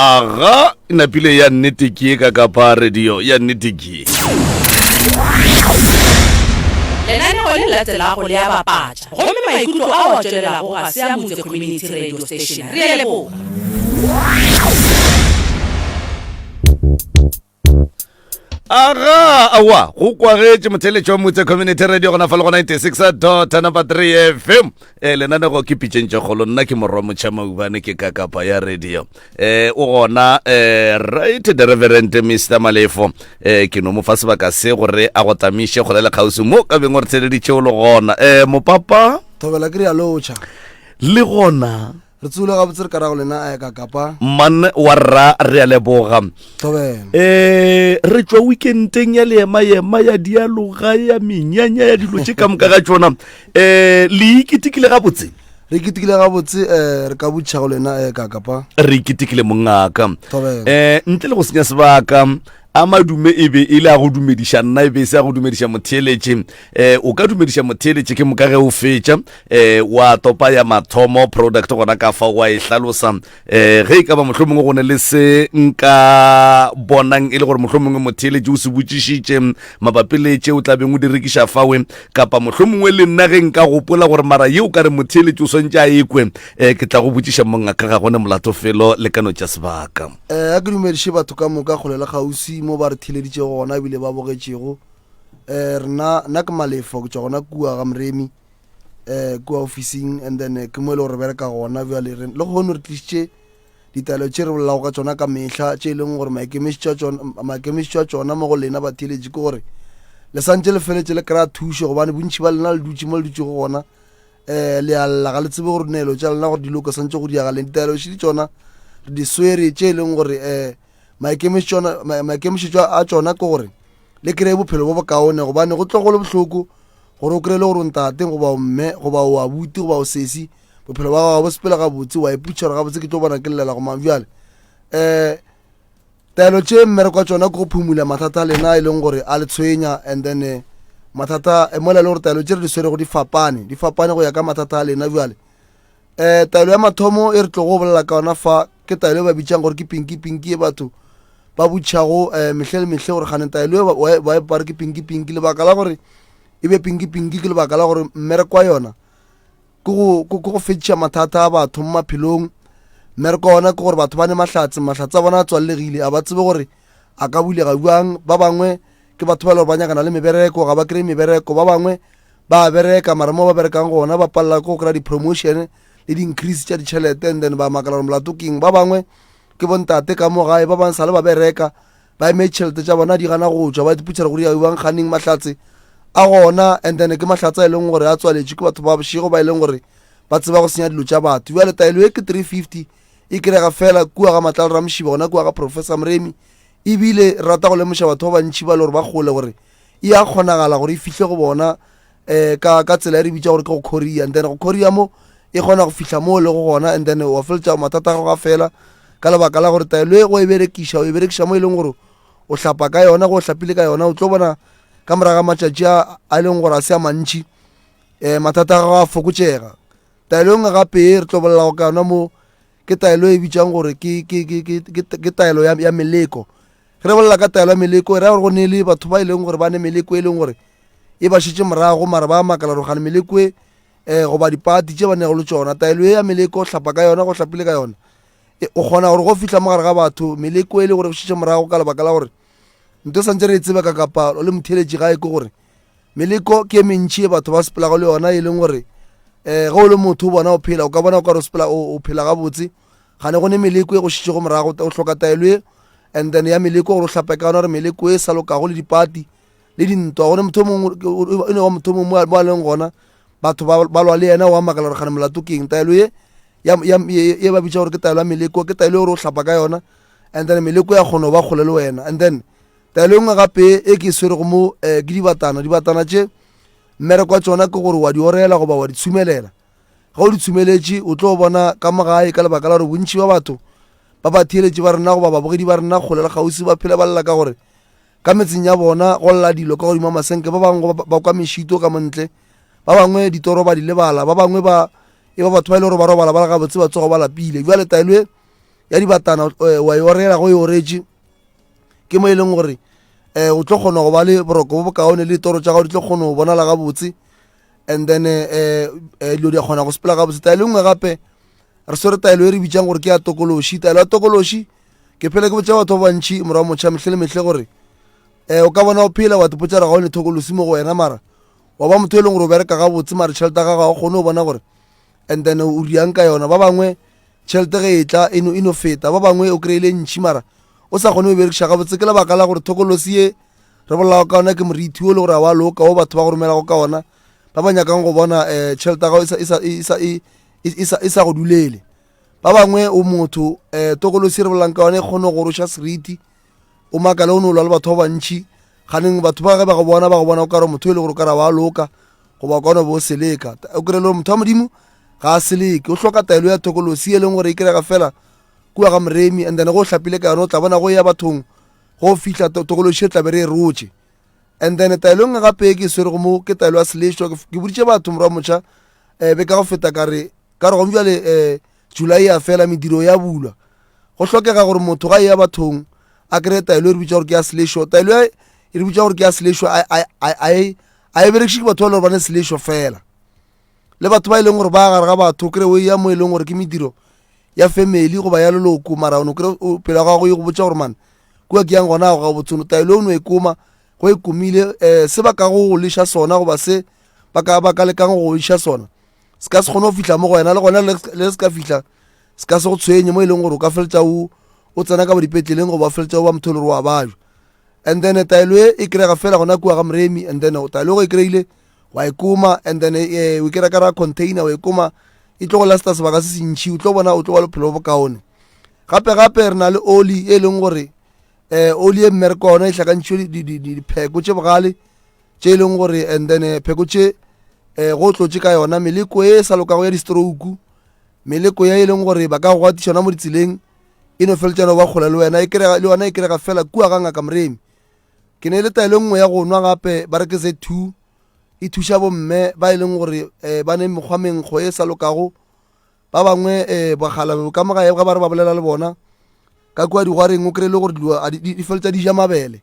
aga inapile ya nnete ke ka kapa radio ya nnete ke lenaneo le latelago le ya bapatša gomme maikutlo a wa tšwelelago ga se a Motse Community Radio Station re a leboga. aga awa go kwagetse motheletši wa Motse Community Radio gona fa le go 96.3 FM lenanego ke pitšentše kgolo nna ke morwa motšhamaubane ke ka kapa ya radio o gona right the reverend Mr. Malefo ke no mo fa sebaka se gore a go tamiše go le kgausi mo ka beng gore tseleditše o le gona mopapa thobela ke ri a lotšha le gona re tsule ga botse re ka rago lena ka kapa man wa rra re a leboga thobela re tšwa weekendeng ya leema ya dialoga ya menyanya ya dilo tše ka moka ga tšona le iketikile gabotse re iketikile gabotse re ka botšha go lena ka kapa re iketikile mongaka thobela ntle le go senya sebaka a madume e be e le a go dumediša nna e be se a go dumediša motheeletše o ka dumediša motheeletše ke moka ge o fetša wa topa ya mathomo product gona ka fa wa e hlalosa ge e ka ba mohlomongwe go ne le se nka bonang e le gore mohlomongwe motheeletše o se botšišitše mabapi le tše o tla beng o di rekiša fawe kapa mohlomongwe le nna ge nka gopola gore mara yeo ka re motheeletše o swantše a ekwe ke tla go botšiša mongaka ga gone molatofelo le kano tša sebaka a ke dumediše batho ka moka kgole le gausi mo ba re thileditše gona ebile ba bogetšego nna ke Malefo ke tšwa gona kua ga Mremi kua officing and then ke mo e le gore bereka gona bjale le gone re tlišitše ditaelo tše re bolelago ka tšona ka mehla tše e leng gore maikemišitšo a tšona mo go lena batheletše ke gore le santše le feletše le kry-a thušo gobane bontši ba lena le dutše mo le dutšego gona le a lla ga le tsebe gore neelo tša lena gore diloko santše go diagaleng ditaelo še di tšona re di swere tše e leng gore maikemišitšo a tšona ke gore le kry-e bophelo bo bokaone gobane go tlo go le bohloko gore o kry-e le gore o ntate goba o mme goba o abuti goba o sesi bophelo ba gago bo sepela gabotse wa iputša gore gabotse ke tlo bona ke llela go mang bjale taelo tše mmereko wa tšona ke go phumula mathata a lena e leng gore a le tshwenya and then mathata mola e le gore taelo tše re di swere go di fapane go ya ka mathata a lena bjale taelo ya mathomo e re tlo go bolela ka ona fa ke taelo e ba bitšang gore ke pinki e batho ba botšhago mehle le mehle gore kgane taelo ba epare ke pinki lebaka la gore e be pinki ke lebaka la gore mmereko wa yona ke go fetša mathata a batho mo maphelong mmereko ona ke gore batho ba ne mahlatse a bona a tswallegile a ba tsebe gore a ka bulega buang ba bangwe ke batho ba le gore ba nyakana le mebereko ga ba kry mebereko ba bangwe ba bereka mara mo ba berekang gona ba palela ko go kry-a di-promotion le di-increase tša ditšhelete and then ba makala gore molato keng ba bangwe ke bontate ka mo gae ba bang sa le ba bereka ba eme tšhelete tša bona di gana go tšwa ba diputšhela go diabang kganeng mahlatse a gona and then ke mahlatse a e leng gore a tswaletše ke batho ba bošego ba e leng gore ba tseba go senya dilo tša batho bjale taelo e ke 350 e kerega fela kua ga matlalo ra mošiba gona kua ga Professor Mremi ebile rata go lemoša batho ba bantši ba le gore ba gole gore e a kgonagala gore e fihle go bona ka tsela e re bitša gore ke go Korea and then go Korea mo e kgona go fihla mo le go gona and then wa feletša mathata a go ga fela ka lebaka la gore taelo e go e berekiša mo e leng gore o hlapa ka yona go hlapile ka yona o tlo bona ka moraga matšatši a leng gore a se a mantši mathata a gago a fokotšega taelo e nngwe gape e re tlo bolelago ka yona mo ke taelo e bitšang gore ke taelo ya meleko ge re bolela ka taelo ya meleko e ra gore go ne le batho ba e leng gore ba ne meleko e leng gore e ba šetše morago mara ba makala gore gane meleko e goba dipati tše ba nego le tšona taelo e ya meleko o hlapa ka yona go hlapile ka yona o kgona gore go fihla mogare ga batho meleko e le gore go šetše morago ka lebaka la gore nto santse re e tseba ka kapa le motheletše gae ke gore meleko ke e mentši e batho ba sepelago le yona e leng gore ge o le motho o bona o phela o ka bona o ka re o phela gabotse gane go ne meleko e go šetšego morago o hloka taelo e and then ya meleko gore o hlape ka yona gore meleko e sa lokago le dipati le dintwa gone motho mongwe mo a leng gona batho ba lwa le yena o a makala gore gane molato keng taelo e ba bitša gore ke taelo ya meleko ke taelo gore o hlapa ka yona and then meleko ya kgona o ba kgole le wena and then taelo e nngwe gape e ke swerego mo ke dibatana tše mmereko wa tšona ke gore wa di orela goba wa di tshumelela ga o di tshumeletše o tlo bona ka mogae ka lebaka la gore bontši ba batho ba ba theeletše ba rena goba babogedi ba rena kgole le kgausi ba phela ba lela ka gore ka metseng ya bona go lla dilo ka godimo masenke ba bangwe ba kwa mešito ka montle ba bangwe ditoro ba di lebala ba bangwe e ba batho ba ile gore ba robala ba la gabotse ba tsogo ba lapile bjale taelo ya dibatana wa e orela go e oretše ke mo e leng gore o tlo kgona go ba le boroko bo bokaone le toro tša gago di tlo kgona go bonala gabotse and then dilo di a kgona go sepela gabotse. Taelo nngwe gape re swere taelo e re bitsang gore ke ya tokološi. Taelo ya tokološi ke phela ke botša batho ba bantšhi morago motšha metlhe le metlhe gore o ka bona o phela wa tepotša re ga o ne thokolosi mo go wena mara wa ba motho e leng gore o bereka gabotse mara tšhelete ga gago kgone go bona gore and then o riang ka yona. Ba bangwe tšhelete ge e tla e no feta, ba bangwe o kry-ile ntšhi mara o sa kgone o berekiša gabotse. Ke lebaka la gore thokolosi ye re bolelago ka ona ke morithi o le gore a wa loka o batho ba go romelago ka ona ba ba nyakang go bona tšhelete ya gago e sa go dulele. Ba bangwe o motho tokolosi re bolelang ka ona e kgone go roša seriti o makale o ne o lwa le batho ba bantšhi ganeng batho ba ge ba go bona o ka re motho e le gore o ka ra wa loka goba ka ona bo o seleka. O kry-e le gore motho wa modimo ga a seleke o hloka taelo ya tokolosi e leng gore e kry-ega fela kua ga moremi and then go hlapile ka yone o tla bona go ya bathong go fitlha tokološi e tlabe re e rotše. And then taelo nngwe gape ke swere go mo ke taelo ya selešwa ke boditše batho morago motšha be ka go feta ka re gome bjale July ya fela mediro ya bulwa go hlokega gore motho ga e ya bathong a kry-e taelo e re bitša gore ke ya selešwa. Taelo e re bitša gore ke ya selešwa a e berekiše ke batho ba le gore ba ne selešwa fela le batho ba e leng gore ba gare ga batho kry o ya mo e leng gore ke mediro ya family goba ya leloko mara ono kry pelo ga go e go botša gore mane kua ke yang gona go ga botsono taelo o no e koma go e komile se ba ka go leša sona goba se ba ka lekang go iša sona se ka se kgone go fitlha mo go wena le gona le se ka fitlha se ka se go tshwenye mo e leng gore o ka feletša o tsena ka bo dipetleleng goba o feletša o ba motho le gore wa bajwa. And then taelo e kry-ega fela gona kua ga moremi and then taelo go e kry-ile wa e koma and then o kry-a ka ra container wa e koma e tlo go lasta sebaka se sentšhi o tlo bona o tlo ba le bophelo bo bokaone. Gape re na le oli e leng gore oli e mmereko ona e tlhakantšhwe dipheko tše bogale tše e leng gore and then pheko tše go tlotše ka yona meleko e sa lokago ya di-stroke meleko ya e leng gore ba ka go gatiša yona mo ditseleng e no feletšana ba kgola le wena le yona e kry-ega fela kua ga ngaka moremi. Ke ne le taelo nngwe ya go nwa gape ba re ke Z2 e thuša bomme ba e leng gore ba ne mekgwa menkgo e sa lokago ba bangwe bagala ka mogae ga ba re ba bolela le bona ka kua digwareng o kry-le gore di feletša di ja mabele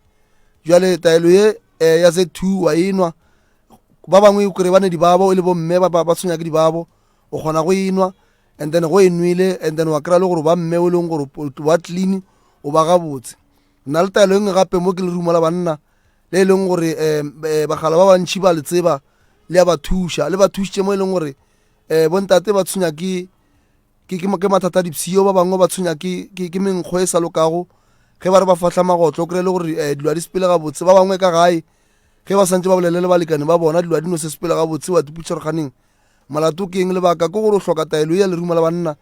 jale taelo ye ya Z2 wa enwa ba bangwe o kry ba ne dibabo e le bomme ba tshwenya ke dibabo o kgona go enwa and then go e nwele and then wa kry-a le gore ba mme o leng gore wa clean o ba gabotse. Nna le taelo engwe gape mo ke le rumo la banna le e leng gore bagala ba bantšhi ba le tseba le ya ba thuša le ba thušitše mo e leng gore bontate ba tshwenya ke mathata a dipsio ba bangwe ba tshwenya ke menkgo e sa lokago ge ba re ba fatla magotlo o kry-e le gore dilo di sepele gabotse ba bangwe ka gae ge ba santse ba bolele le balekane ba bona dilo di no se sepele gabotse wa tuputša re ganeng malato ke eng lebaka ke gore o hloka taelo ya leruma la banna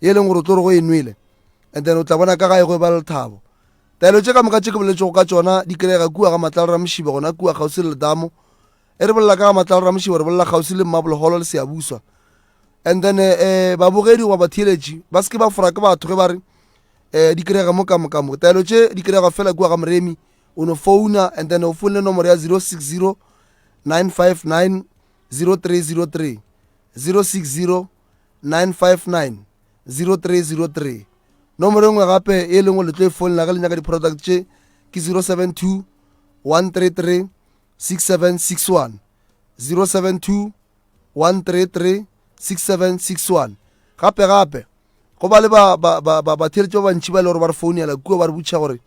e leng gore o tlo re go e nwele and then o tla bona ka gae go e ba le lethabo. Taelo tše ka moka tše ke boletšego ka tšona di kry-ega kua ga matlalo ra mošiba gona kua kgausi le ledamo e re bolela ka ga matlalo ra mošiba re bolela kgausi le mmabolegolo le seabuswa and then babogedi goba batheeletši ba se ke ba fora ke batho ge ba re di kry-ega mo kamokamo. Taelo tše di kry-ega fela kua ga moremi o no founa and then o founile nomoro ya 060 959 0303 060 959 0303. Nomoro engwe gape e lengwe le tlo e founela ge le nyaka di-product tše ke 072 133 6761 072 133 6761. Gape go ba le batheeletši ba bantšhi ba le gore ba re founela kua ba re botša gore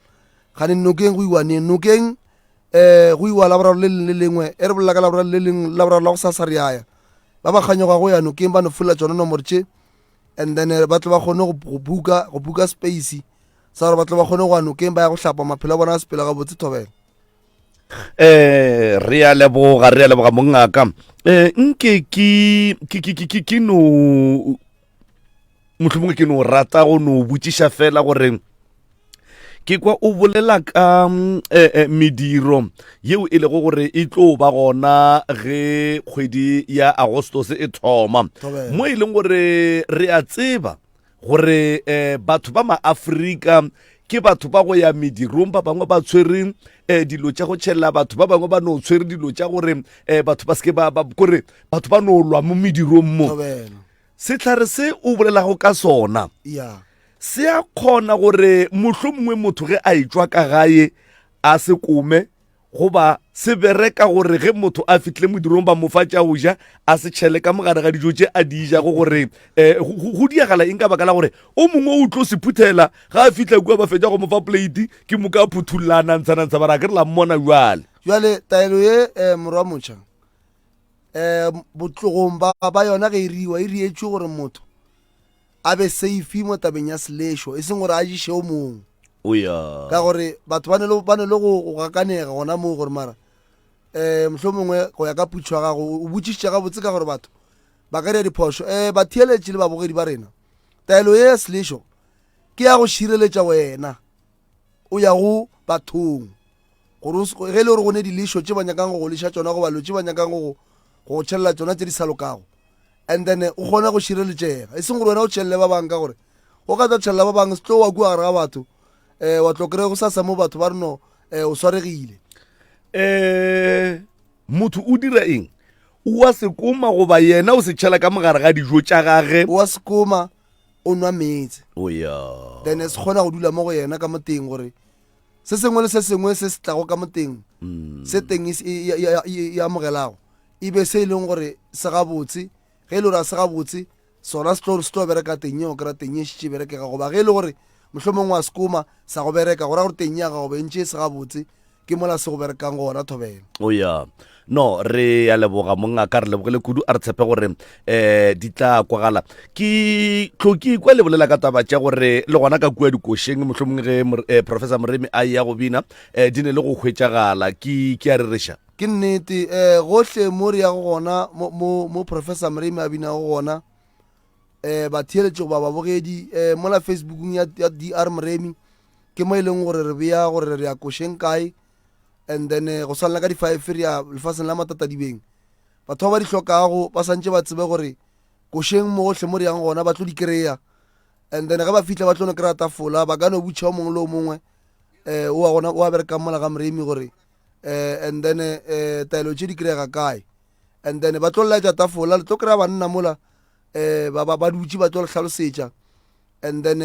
gane nokeng go iwa neng nokeng go iwa laboraro le leng le lengwe e re bolela ka laboraro le leng laboraro la go sasa re yaya ba ba kganyoga go ya nokeng ba no folela tšona nomoro tše and then ba tle ba kgone go buka space sa gore ba tle ba kgone go ya nokeng ba ya go hlapa maphelo a bona a sepela gabotse thobela. Re a leboga mongaka nke ke no mohlomongwe ke no rata go no botšiša fela gore ke kwa o bolela ka mediro yeo e lego gore e tlo ba gona ge kgwedi ya Agostose e thoma mo e leng gore re a tseba gore batho ba maAfrika ke batho ba go ya medirong ba bangwe ba tshwere dilo tša go tšhelela batho ba bangwe ba no tshwere dilo tša gore batho ba seke kore batho ba no lwa mo medirong mo setlhare se o bolelago ka sona se a kgona gore mohlho mongwe motho ge a etswa ka gae a se kome goba se bereka gore ge motho a fitlhile modirong ba mofa tša go ja a se tšhele ka mogare ga dijo tše a di jago gore go diagala eng ka baka la gore o mongwe o tlo se phuthela ga a fitlha kua ba fetša go mofa plate ke mo ka phuthullana ntshanantsha bara ke re la mmona jwale taelo ye morwa motšha botlogong ba yona ge e rietšwe gore motho a be safe mo tabeng ya selešo e seng gore a jiše o mongwe ka gore batho ba ne le go gakanega gona moo gore mara mohlho mongwe go ya ka putšho ya gago o botšišitše gabotse ka gore batho ba ka ria diphošo batheeletše le babogedi ba rena taelo ye ya selešo ke ya go šireletša wena o ya go bathong gore ge le gore go ne dilešo tše ba nyakang go leša tšona go balo tše ba nyakang go tšhelela tšona tše di sa lokago and then o kgona go šireletšega e seng gore wena o tšhelele ba bang ka gore go ka tla tšhelela ba bang se tlo wa kua gare ga batho wa tlo kry-e go sasa mo batho ba reno o swaregile motho o dira eng o wa sekoma goba yena o se tšhela ka mogare ga dijo tša gage o wa sekoma o nwa metse oya then se kgona go dula mo go yena ka moteng gore se sengwe le se sengwe se se tlago ka moteng se teng e amogelago e be se e leng gore se gabotse ge e le gore a se gabotse sona se tlo bereka teng yeo kry-a teng e šitše berekega goba ge e le gore mohlho mongwe wa sekoma sa go bereka gore a gore teng ya gago bentše se gabotse ke mola se go berekang gona thobela oya no re ya leboga mongaka re lebogele kudu a re tshepe gore di tla kwagala ke tlhoki kwa le bolela ka taba tša gore le gona ka kua dikošeng mohlho mongwe ge professor Moremi a ya go bina di ne le go hwetšagala ke a rereša ke nnete gohle mo re ya go gona mo professor Moremi a bina go gona batheeletše goba babogedi mola facebookong ya DR Moremi ke mo e leng gore re beya gore re ya košeng kae and then go swalela ka di-5 re ya lefaseng la matatadibeng batho ba di hlokago ba santse ba tsebe gore košeng mo gohle mo re yang gona ba tlo di kry-a and then ge ba fitlha ba tlo no kry-a tafola ba ka no butšha o mongwe le o mongwe o a berekang mola ga Moremi gore and then taelo tše di kry-ega kae and then ba tlo laetša tafola le tlo kry-a banna mola ba dutse ba tlo le hlalosetša and then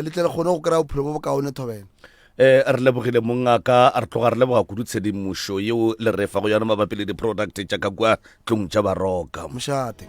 le tle le kgone go kry-a bophelo bo bokaone thobela re lebogile mongaka a re tloga re leboga kudu tshedimošo yeo le re fa go yona mabapi le di-product tša ka kua tlong tša baroka mošate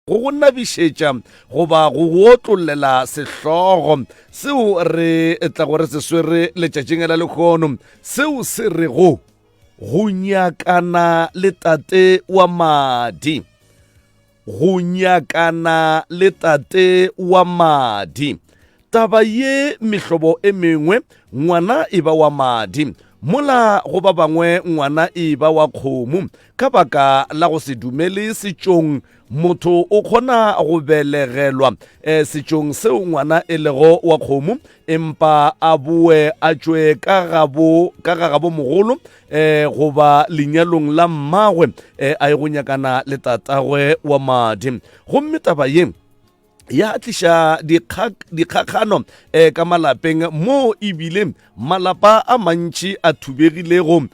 go nabišetša goba go otlollela sehlogo seo re tla gore se swere letšatšing la lekgono seo se rego go nyakana le tate wa madi. Go nyakana le tate wa madi. Taba ye mehlobo e mengwe ngwana e ba wa madi, mola go ba bangwe ngwana e ba wa kgomo ka baka la go se dumele setšong. Motho o kgona go belegelwa setšong seo ngwana e lego wa kgomo empa a boe a tšwe ka ga gabo mogolo goba lenyalong la mmagwe a ye go nyakana le tatagwe wa madi. Gomme taba ye ya tliša dikgakgano ka malapeng mo ebile malapa a mantši a thubegilego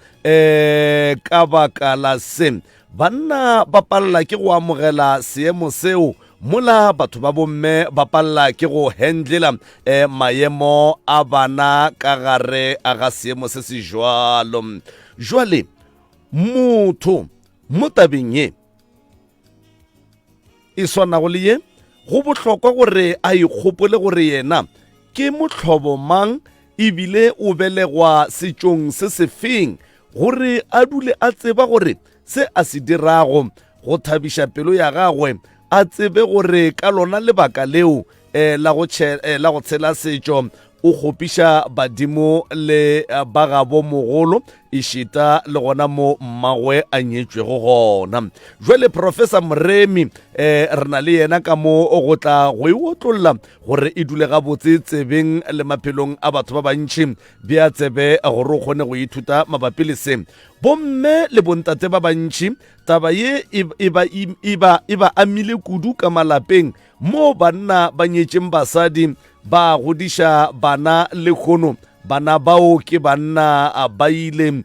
ka baka la se. Banna ba palla ke go amogela seemo seo, mola batho ba bomme ba palla ke go handlela maemo a bana ka gare a ga seemo se se jwalo. Jwale motho mo tabeng ye e swanago le ye, go bohlokwa gore a ikgopole gore yena ke motlhobo mang ebile o belegwa setšong se se feng, gore a dule a tseba gore se a se dirago go thabiša pelo ya gagwe, a tsebe gore ka lona lebaka leo la go tshela setšo o kgopiša badimo le ba gabo mogolo e šita le gona mo mmagwe a nyetšwego gona. Jwale Professor Moremi re na le yena ka mo go tla go e otlolola gore e dule gabotse tsebeng le maphelong a batho ba bantšhi be a tsebe gore o kgone go ithuta mabapi le se. Bomme le bontate ba bantšhi taba ye e ba amile kudu ka malapeng mo banna ba nyetšeng basadi ba godiša bana le kgono. Bana bao ke banna ba ile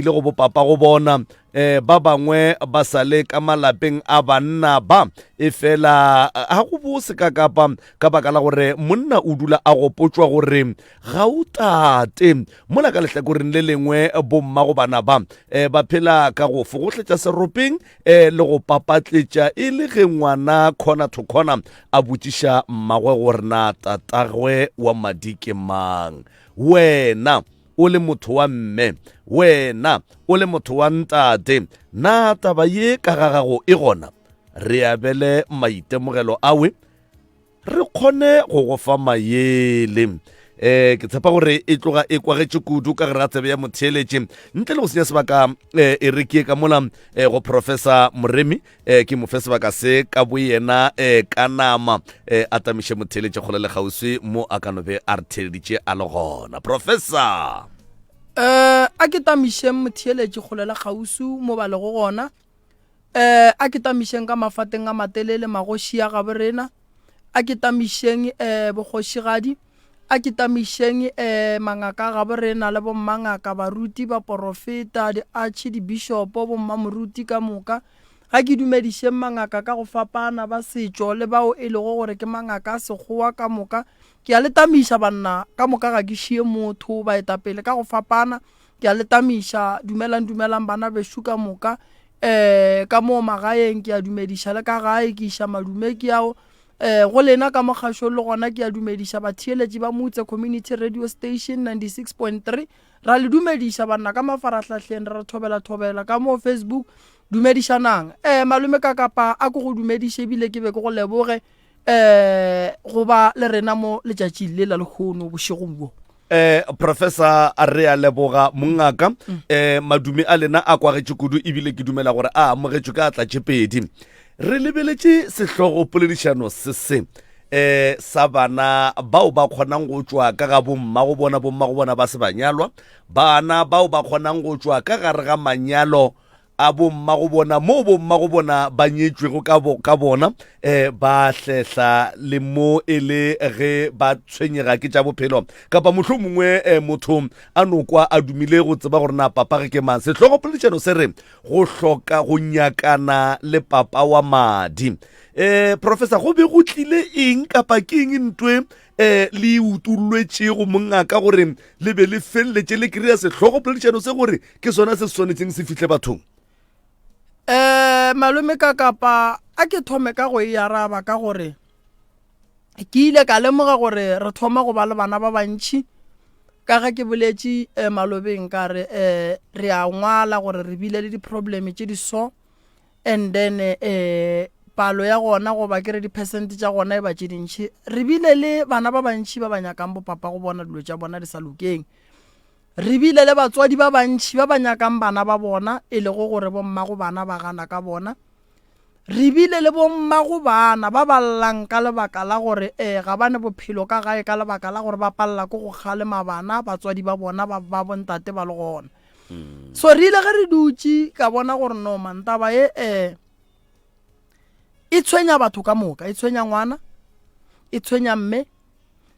go bopapa go bona ba bangwe ba sale ka malapeng a banna ba e fela ga go bose ka kapa ka baka la gore monna o dula a gopotswa gore ga o tate mola ka lehlakoreng le lengwe bomma go bana ba ba phela ka go fogotletša seropeng le go papatletša e le ge ngwana corner to corner a botšiša mmagwe gore na tatagwe wa madi ke mang. Wena o le motho wa mme, wena o le motho wa ntate, na taba ye ka ga gago e gona re abele maitemogelo awe re kgone go go fa maele. Ke tshepa gore e tloga e kwagetše kudu ka gare a tsebe ya motheeletše ntle le go senya sebaka e rekie ka mola go Professor Moremi ke mo fe sebaka se ka bo yena ka nama a tamiše motheeletše kgole le kgauswi mo a kanobe a re theeleditše a le gona. Professor a ke tamišeng motheeletše kgole le kgauswi mo ba le go gona a ke tamišeng ka mafateng a matelele magoši a gaborena a ke tamišeng bogošigadi a ke tamišeng mangaka ga borena le bommangaka baruti ba porofeta di-archi di-bishopo bommamoruti ka moka ga ke dumedišeng mangaka ka go fapana ba setšo le bao e lego gore ke mangaka a sekgowa ka moka. Ke a le tamiša banna ka moka ga ke šie motho ba etapele ka go fapana. Ke a le tamiša dumelang bana bešo ka moka ka moo magaeng ke a dumediša le ka gae ke iša madume ke ao go lena ka mokgašo le gona ke a dumediša batheeletši ba Motse Community Radio Station 96.3 ra le dumediša banna ka mafaratlhatlheng re thobela ka mo Facebook dumedišanang malome ka kapa a ko go dumediše ebile ke be ke go leboge go ba le rena mo letšatšing le la lekgono bošegong bo. Professor a re a leboga mongaka madume a lena a kwagetše kudu ebile ke dumela gore a amogetšwe ka tlatše pedi. Re lebeletše sehlogo poledišano se sa bana bao ba kgonang go tšwa ka ga bomma go bona ba se banyalwa, bana bao ba kgonang go tšwa ka gare ga manyalo a bomma go bona mo bomma go bona ba nyetšwego ka bona ba hlehla le mo e le ge ba tshwenyega ke tša bophelo kapa mohlomongwe motho a nokwa a dumile go tseba gore na papa ge ke mang. Sehlogo poledišano se re go hloka go nyakana le papa wa madi. Professor go be go tlile eng kapa ke eng ntwe le utulwetše go mongaka gore le be le felletše le kry-a sehlogo poledišano se gore ke sona se swanetseng se fihle bathong? Malome ka kapa a ke thome ka go e araba ka gore ke ile ka lemoga gore re thoma go ba le bana ba bantšhi ka ga ke boletše malobeng ka re re a ngwala gore re bile le di-problem tše di so and then palo ya gona go ba ke re di-percent tša gona e ba tše dintšhi re bile le bana ba bantšhi ba ba nyakang bopapa go bona dilo tša bona di sa lokeng re bile le batswadi ba bantšhi ba ba nyakang bana ba bona e le go gore bommago bana ba gana ka bona re bile le bommago bana ba ballang ka lebaka la gore ga bane bophelo ka gae ka lebaka la gore ba palla ko go kgalema bana batswadi ba bona ba bontate ba le gona so re ile ge re dutse ka bona gore no mantaba e tshwenya batho ka moka e tshwenya ngwana e tshwenya mme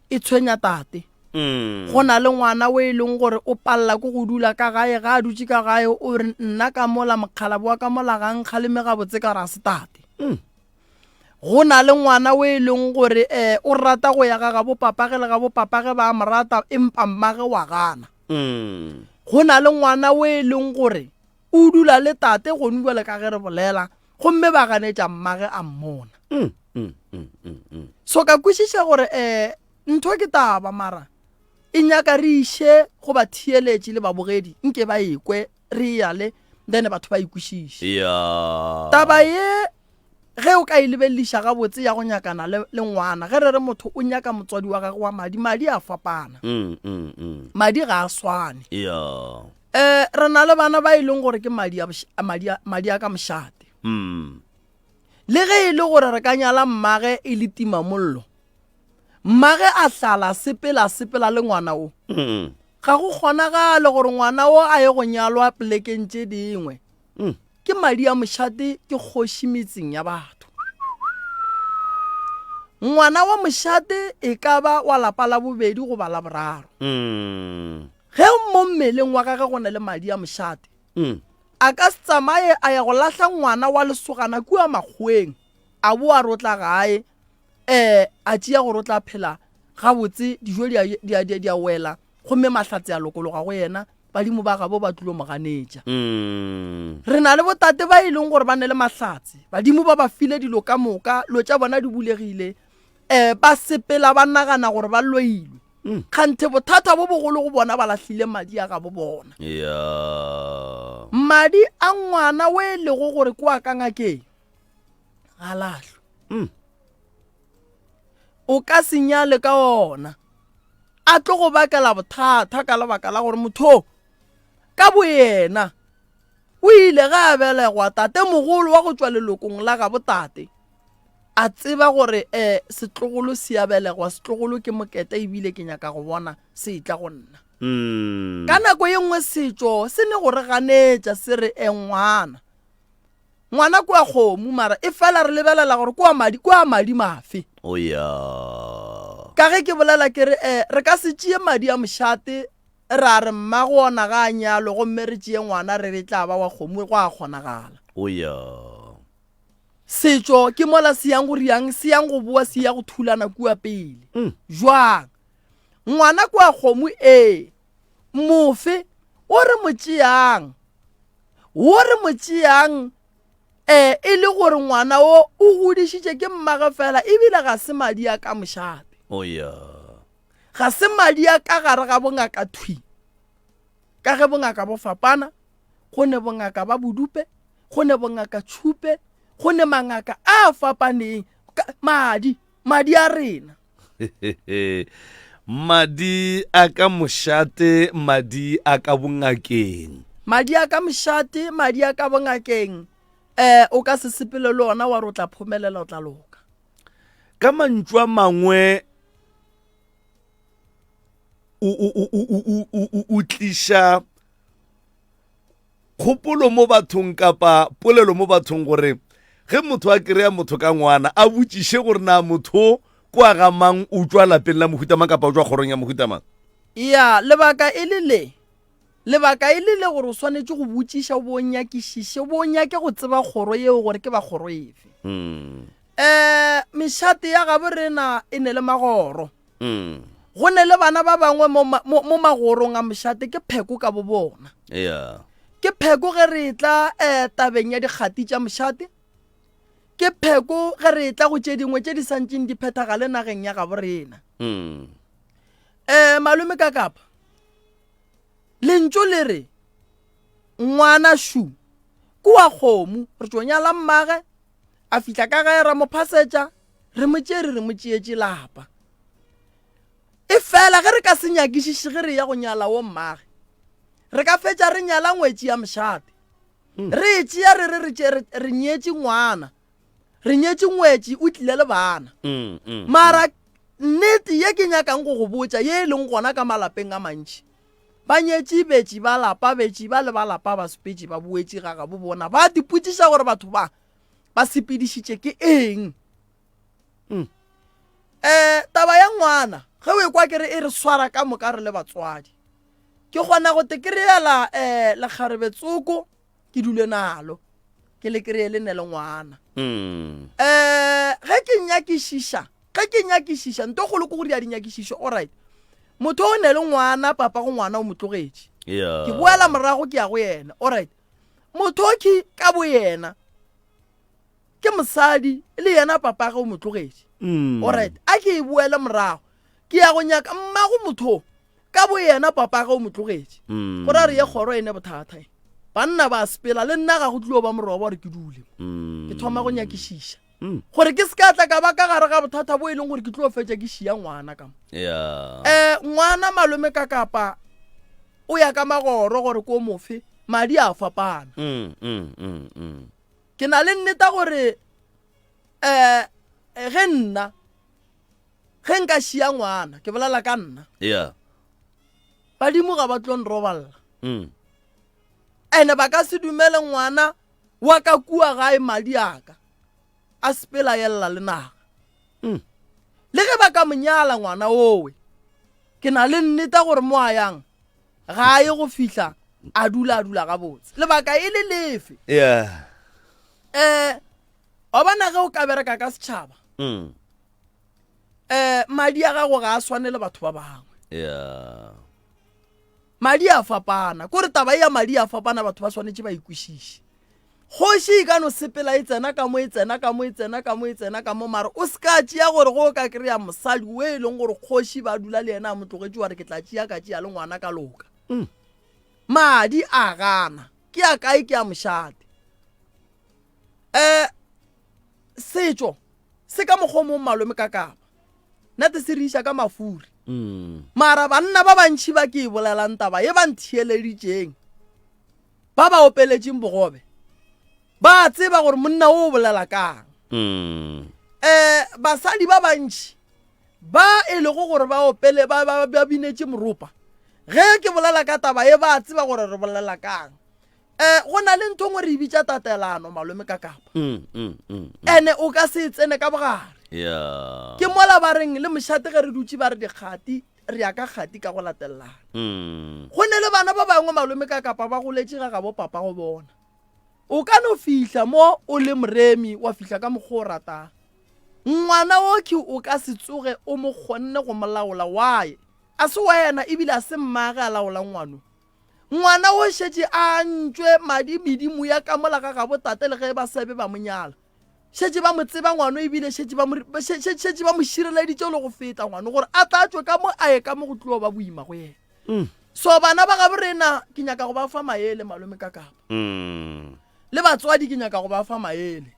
e tshwenya tate go na le ngwana o e leng gore o palla ko go dula ka gae ga a dutse ka gae o re nna ka mola mokgalaboa ka mola ga nkgaleme ga botse ka rase tate go na le ngwana o e leng gore o rata go ya ga bopapage le ga bopapage ba mo rata empa mmage wa gana go na le ngwana o e leng gore o dula le tate go nubele ka ge re bolela gomme ba ganetša mmage a mmona so ka kwešiša gore ntho ke taba mara e nyaka re iše go ba thieletše le babogedi nke ba ekwe re yale then batho ba ikwešiše taba ye ge o ka e lebeleliša gabotse ya go nyakana le ngwana ge re re motho o nyaka motswadi wa gagwe wa madi a fapana madi ga a swane re na le bana ba e leng gore ke madi a ka mošate le ge e le gore re ka nyala mmage e le tima mollo mmage a hlala sepela le ngwana o ga go kgonagale gore ngwana o a ye go nyalwa plekeng tše dingwe ke madi a mošate ke kgoši metseng ya batho ngwana wa mošate e ka ba wa lapa la bobedi go ba la boraro ge mo mmeleng wa gage go na le madi a mošate a ka se tsamaye a ya go lahla ngwana wa lesogana kua makgweng a bo a rotla gae a tšea gore o tla phela gabotse dijo di a wela gomme mahlatse a lokologa go yena badimo ba gabo ba tulo moganetša re na le botate ba e leng gore ba ne le mahlatse badimo ba ba file dilo ka moka lo tša bona di bulegile ba sepela ba nagana gore ba loilwe kganthe bothata bo bogolo go bona ba lahlile madi a gabo bona madi a ngwana o e lego gore kwa ka ngakeng ga lahlwe o ka se nyale ka ona a tlo go bakela bothata ka lebaka la gore motho ka boyena o ile ga a belegwa tate mogolo wa go tšwa lelokong la ga botate a tseba gore setlogolo se a belegwa setlogolo ke mokete ebile ke nyaka go bona se itla go nna ka nako ye nngwe setšo se ne gore ganetša se re ngwana kwa kgomo mara e fela re lebelela gore kwa madi mafe ka ge ke bolela ke re ka se tšee madi a mošate ra re mmago ona ga a nyalo gomme re tšee ngwana re tla ba wa kgomo go a kgonagala setšo ke mola se yang go riang se yang go boa se ya go thulana kua pele jwang ngwana kwa kgomo mofe o re motšeang e le gore ngwana o godišitše ke mmage fela ebile ga se madi a ka mošate ga se madi a ka gare ga bongaka thwi ka ge bongaka bo fapana go ne bongaka ba bodupe go ne bongaka tšhupe go ne mangaka a fapaneng madi a rena madi a ka mošate madi a ka bongakeng madi a ka mošate madi a ka bongakeng o ka se sepele le ona wa re o tla phomelela o tla loka ka mantšu a mangwe o tliša kgopolo mo bathong kapa polelo mo bathong gore ge motho a kry-a motho ka ngwana a botšiše gore na motho kwa ga mang o tšwa lapeng la mohutamang kapa o tšwa kgorong ya mohutamang lebaka e le gore o swanetše go botšiša o bo nyakišiše o bo nyake go tseba kgoro yeo gore ke ba kgoro efe mešate ya gabo rena e ne le magoro go ne le bana ba bangwe mo magorong a mošate ke pheko ka bo bona ke pheko ge re tla tabeng ya dikgati tša mošate ke pheko ge re tla go tše dingwe tše di santseng di phethagale nageng ya gabo rena malome ka kapa lentso le re ngwana shu kua kgomo re tšo nyala mmage a fihla ka gae ra mo phasetša re mo tšeetše lapa e fela ge re ka se nyakišiše ge re ya go nyala wo mmage re ka fetša re nyala ngwetši ya mošate re tšea re nyetše ngwana re nyetše ngwetši o tlile le bana mara nnete ye ke nyakang go go botša ye e leng gona ka malapeng a mantši ba nyetše betši ba lapa betši ba le ba lapa ba sepetše ba boetše ga bo bona ba dipotšiša gore batho ba sepedišitše ke eng taba ya ngwana ge o ekwa kere e re swara ka moka re le batswadi ke kgona go te kry-ela lekgarebetsoko ke dule nalo ke le kry-e le ne le ngwana ge ke nyakišiša nto golo ko gore ya di nyakišišo alright motho o ne le ngwana papa go ngwana o mo tlogetše ke boela morago ke ya go yena alright motho ke ka bo yena ke mosadi le yena papa ge o mo tlogetše alright a ke e boele morago ke ya go nyaka mmago motho ka bo yena papa ge o mo tlogetše gore a re ye kgoro ene bothata banna ba sepela le nna ga go tlilo ba moroba gore ke dule ke thoma go nyakišiša gore ke se ka tla ka ba ka gare ga bothata bo e leng gore ke tlo fetša ke šia ngwana ka ngwana malome ka kapa o ya ka magoro gore ko mofe madi a fapana ke na le nneta gore ge nna ge nka šia ngwana ke bolela ka nna badimo ga ba tlo nroballa ene ba ka se dumele ngwana wa ka kua gae madi aka a sepela yella le naga le ge ba ka monyala ngwana owe ke na le nneta gore mo a yang ga ye go fihla a dula ga botse lebaka e le lefe o bana ge o ka bereka ka setšhaba madi a gago ga a swane le batho ba bangwe madi a fapana kore taba ya madi a fapana batho ba swanetše ba ikwešiše kgoši e ka no sepela e tsena ka mo mare o se ka tšea gore go o ka kry-a mosadi o e leng gore kgoši ba dula le yena a mo tlogetše wa re ke tla tšea ka tšea le ngwana ka loka madi a gana ke a kae ke a mošate setšo se ka mokgwa mo malome ka kapa nate se re iša ka mafuri mara banna ba bantšhi ba ke e bolelang taba ye ba nthieleditšeng ba ba opeletšeng bogobe ba tseba gore monna o bolela kang basadi ba bantšhi ba e lego gore ba opele ba binetše moropa ge ke bolela ka taba ye ba tseba gore re bolela kang go na le ntho ngwe re bitša tatelano malome ka kapa ene o ka se tsene ka bogare ke mola ba reng le mošate ge re dutše ba re dikgati re ya ka kgati ka go latelelana go ne le bana ba bangwe malome ka kapa ba goletše ga bo papa go bona o ka no fihla mo o le moremi wa fihla ka mokgwa o ratang ngwana oke o ka se tsoge o mo kgonne go molaola wae a se wa yena ebile a se mmage a laola ngwana o šetše a ntšwe medimo ya ka mola ga botate le ge ba sebe ba monyala šetše ba mo tseba ngwana ebile šetše ba mo šireleditše le go feta ngwana gore a tla tšwe ka mo a ye ka mo go tlo ba boima go yena so bana ba gabo rena ke nyaka go ba fa maele malome ka kapa le batswadi ke nyaka go ba fa maele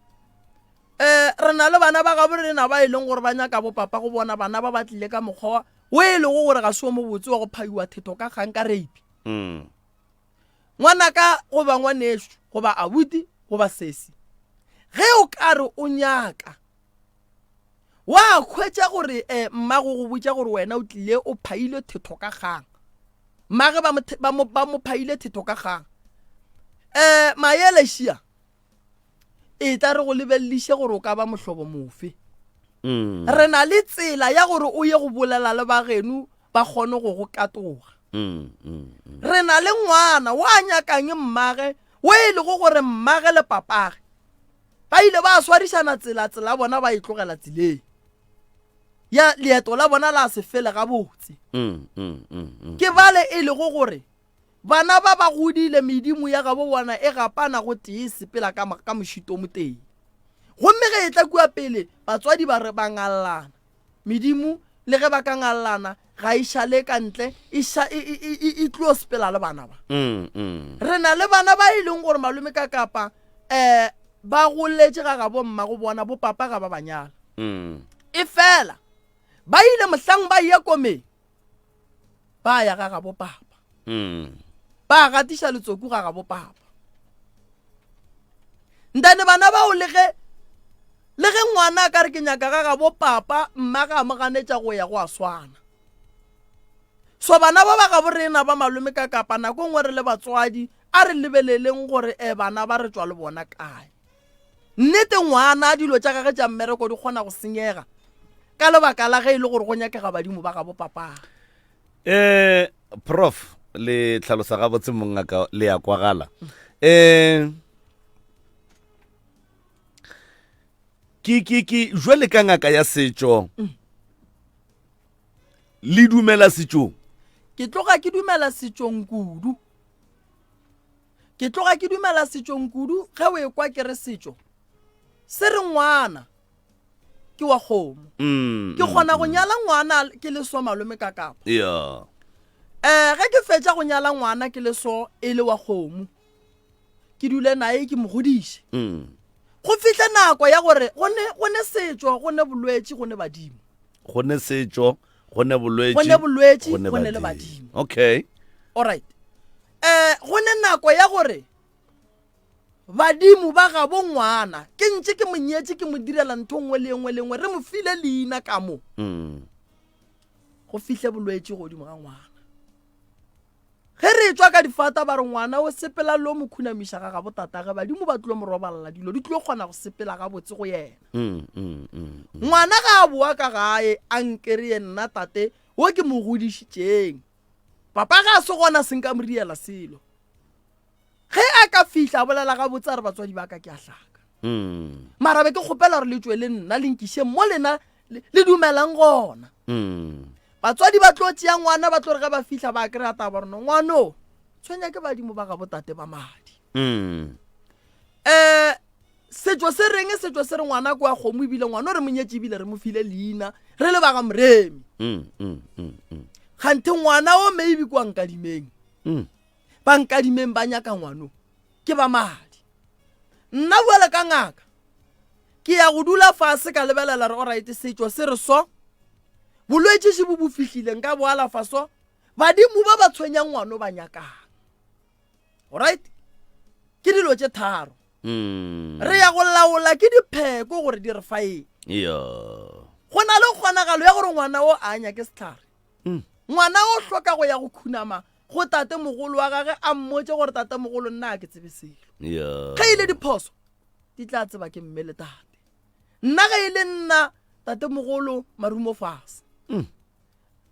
re na le bana ba gabo rena ba e leng gore ba nyaka bo papa go bona bana ba batlile ka mokgwa o e lego gore ga se o mo botse wa go phaiwa thetho ka gang ka reipi ngwana ka go ba ngwaneso go ba abuti go ba sesi ge o ka re o nyaka wa khwetša gore mmago go botša gore wena o tlile o phaile thetho ka gang mmage ba mo phaile thetho ka gang maele šia e tla re go lebeleliše gore o ka ba mohlobo mofe re na le tsela ya gore o ye go bolela le bageno ba kgone go go katoga re na le ngwana wa nyakang mmage o e le go gore mmage le papage ba ile ba swarišana tsela bona ba itlogela tseleng ya leeto la bona la se fele ga botse ke bale e le go gore bana ba ba godile medimo ya gabo bona e gapana go tee sepela ka mošito mo teng gomme ge e tla kua pele batswadi ba re ba ngallana medimo le ge ba ka ngallana ga e šale ka ntle e tlo sepela le bana ba re na le bana ba e leng gore malome ka kapa ba goletse ga bo mma go bona bo papa ga ba banyala e fela ba ile mohlang ba ya komeng ba ya ga bo papa ba gatiša letsoku ga bo papa ndane bana ba o le ge ngwana ka re ke nyaka ga bo papa mma ga mo ganetša go ya go a swana so bana ba ba ga borena ba malome ka kapa nako ngwe re le batswadi a re lebeleleng gore bana ba re tswa le bona kae nnete ngwana dilo tša gage tša mmereko di kgona go senyega ka lebaka la ge e le gore go nyakega badimo ba ga bo papa prof le tlhalosa ga botse mongaka le ya kwagala ke jwale ka ngaka ya setšo le dumela setšong ke tloga ke dumela setšong kudu ge o ekwa ke re setšo se re ngwana ke wa kgomo ke kgona go nyala ngwana ke leso malome ka kapa ya ge ke fetša go nyala ngwana ke leso e le wa kgomo ke dule nae ke mo godiše go fihle nako ya gore go ne setšo go ne bolwetši go ne badimo go ne setšo go ne bolwetši go ne le badimo okay alright go ne nako ya gore badimo ba ga bo ngwana ke ntse ke monyetse ke mo direla ntho nngwe le nngwe re mo file leina ka mo go fihle bolwetši godimo ga ngwana ge re tswa ka difata ba re ngwana o sepela lo mo khunamiša ga botatagwe badimo ba tlo mo robalela dilo di tlo kgona go sepela ga botse go yena ngwana ga a boa ka gae a nkereye nna tate o ke mo godišitšeng papa ga a se gona senka mo riela selo ge a ka fihla bolela ga botse a re batswadi ba ka ke a hlaka mara be ke kgopela gore le tswe le nna le nkiše mo lena le dumelang gona batswadi ba tlo tšea ngwana ba tlo re ge ba fihla ba kry-a taba rona ngwano tshwenya ke badimo ba ga botate ba madi setšo se reng setšo se re ngwana ko a kgomo ebile ngwana o re monyetse ebile re mo file leina re le ba ga moremi kganthe ngwana o maybe kwa nkadimeng ba nkadimeng ba nyaka ngwano ke ba madi nna boele ka ngaka ke ya go dula fase ka lebelela re oraete setšo se re so bolwetši se bo fihlileng ka bo alafa so badimo ba ba tshwenyang ngwano ba nyakang alright ke dilo tše tharo re ya go laola ke dipheko gore di re faeng go na le kgonagalo ya gore ngwana o a nyake setlhare ngwana o hloka go ya go khunama go tate mogolo wa gage a mmotse gore tate mogolo nna a ke tsebe selo ge ile diphoso di tla tseba ke mme le tate nna ge ile nna tate mogolo marumo fase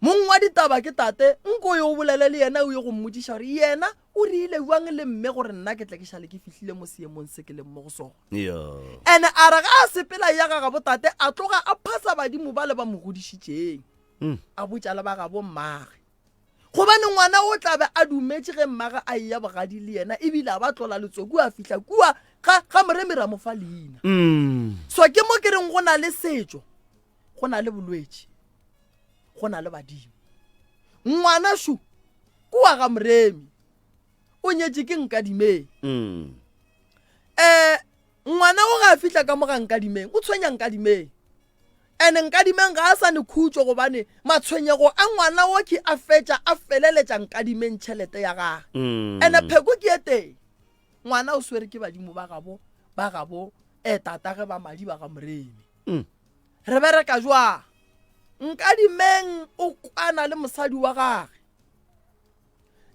mongwe wa ditaba ke tate nko yo o bolele le yena o ye go mmodiša gore yena o rile buang le mme gore nna ke tla ke šale ke fihlile mo seemong se ke leng mo go sona ene a re ga a sepela ya ga bo tate a tloga a phasa badimo ba le ba mo godišitšeng a botša le ba ga bo mmage gobane ngwana o tlabe a dumetše ge mmage a eya bogadi le yena ebile a ba tlola letsoku a fihla kua ga moremi ra mo fa leina so ke mo ke reng go na le setšo go na le bolwetši go na le badimo ngwana shu kua ga moremi o nyetse ke nkadimeng ngwana o ga a fihla ka mo ga nkadimeng o tshwenya nkadimeng ene nkadimeng ga a sa ne khutšo gobane matshwenyego a ngwana o ke a fetša a feleletša nkadimeng tšhelete ya gage ene pheko ke e teng ngwana o swere ke badimo ba gabo tatage ba madi ba ga moremi re bereka jwa nkadimeng o kwana le mosadi wa gage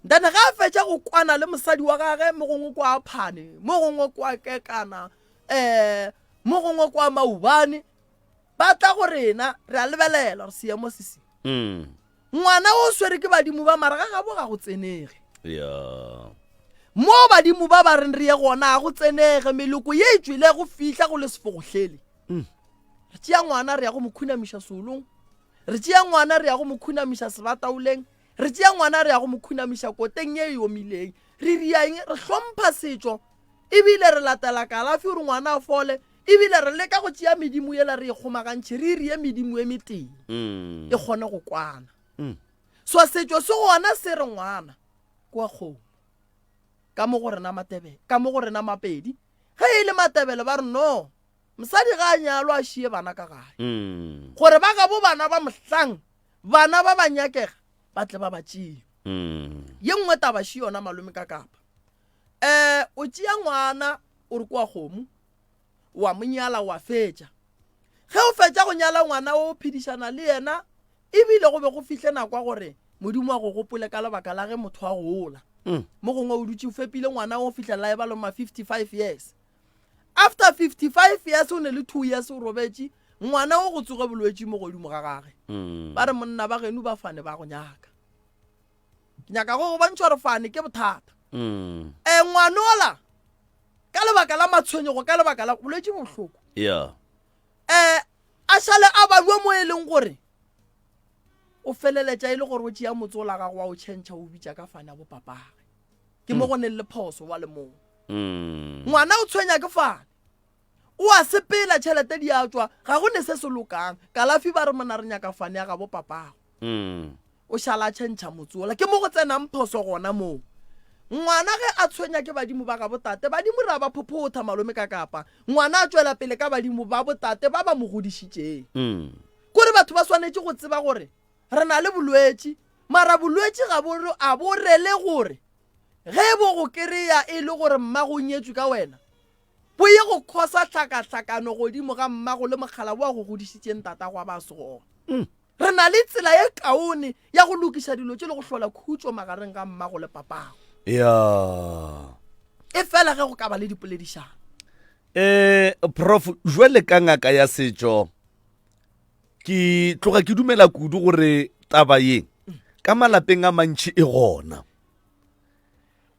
ndane ga a fetša go kwana le mosadi wa gage mo gongwe kwa phane mo gongwe kwa kekana mo gongwe kwa maubane ba tla go rena re a lebelela re seemo sese ngwana o swere ke badimo ba mara ga gabo ga go tsenege mo badimo ba ba reng re ye gona go tsenege meloko ye e tswile go fihla go le sefogohlele re tšea ngwana re ya go mo khunamiša solong re tšea ngwana re ya go mo khunamiša sebataoleng re tšea ngwana re ya go mo khunamiša koteng ye e omileng re riaeng re hlompha setšo ebile re latela kalafi gore ngwana a fole ebile re leka go tšea medimo ela re e kgomagantšhe re rie medimo e meteng e kgone go kwana so setšo se gona se re ngwana kwa kgomo ka mo go rena Matebele ka mo go rena Mapedi ge e le Matebele ba re no mosadi ga a nyalo a šie bana ka gae gore ba ka bo bana ba mohlang bana ba ba nyakega ba tle ba ba tšee ye nngwe taba še yona malome ka kapa o tšea ngwana o re kwa kgomo wa monyala wa fetša ge o fetša go nyala ngwana o phedišana le yena ebile go be go fihle nakwa gore modimo wa go gopole ka lebaka la ge motho a gola mo gongwe o dutse o fepile ngwana o fitlhelela e ba le ma 55 years after 55 years o ne le 2 years o robetše ngwana o go tsoge bolwetše mo godimo ga gage ba re monna ba geno ba fane ba go nyaka ke nyaka go bantšha gore fane ke bothata ngwanola ka lebaka la matshwenyego ka lebaka la bolwetše bohloko a šale a balwe mo e leng gore o feleletša e le gore o tšea motse o la gago wa o tšhentšha o bitša ka fane a bo papage ke mo go ne le phoso wa le moo ngwana o tshwenya ke fane o a sepela tšhelete di a tswa ga go ne se se lokang kalafi ba re mona re nyaka fane ya ga bo papago o šala a tšhentšha motse ola ke mo go tsenang phoso gona moo ngwana ge a tshwenya ke badimo ba ga botate badimo ra ba phophotha malome ka kapa ngwana a tswela pele ka badimo ba botate ba ba mo godišitšeng kore batho ba swanetše go tseba gore re na le bolwetše mara bolwetše ga a bo rele gore ge bo go kereya e le gore mmago nyetswe ka wena bo ye go khosa tlhakatlhakano godimo ga mmago le mokgala bo a go godišitšeng tatago a ba segona re na le tsela e kaone ya go lokiša dilo tše le go hlola khutšo magareng ga mmago le papago e fela ge go ka ba le dipoledišano prof jwale ka ngaka ya setšo ke tloga ke dumela kudu gore taba ye ka malapeng a mantši e gona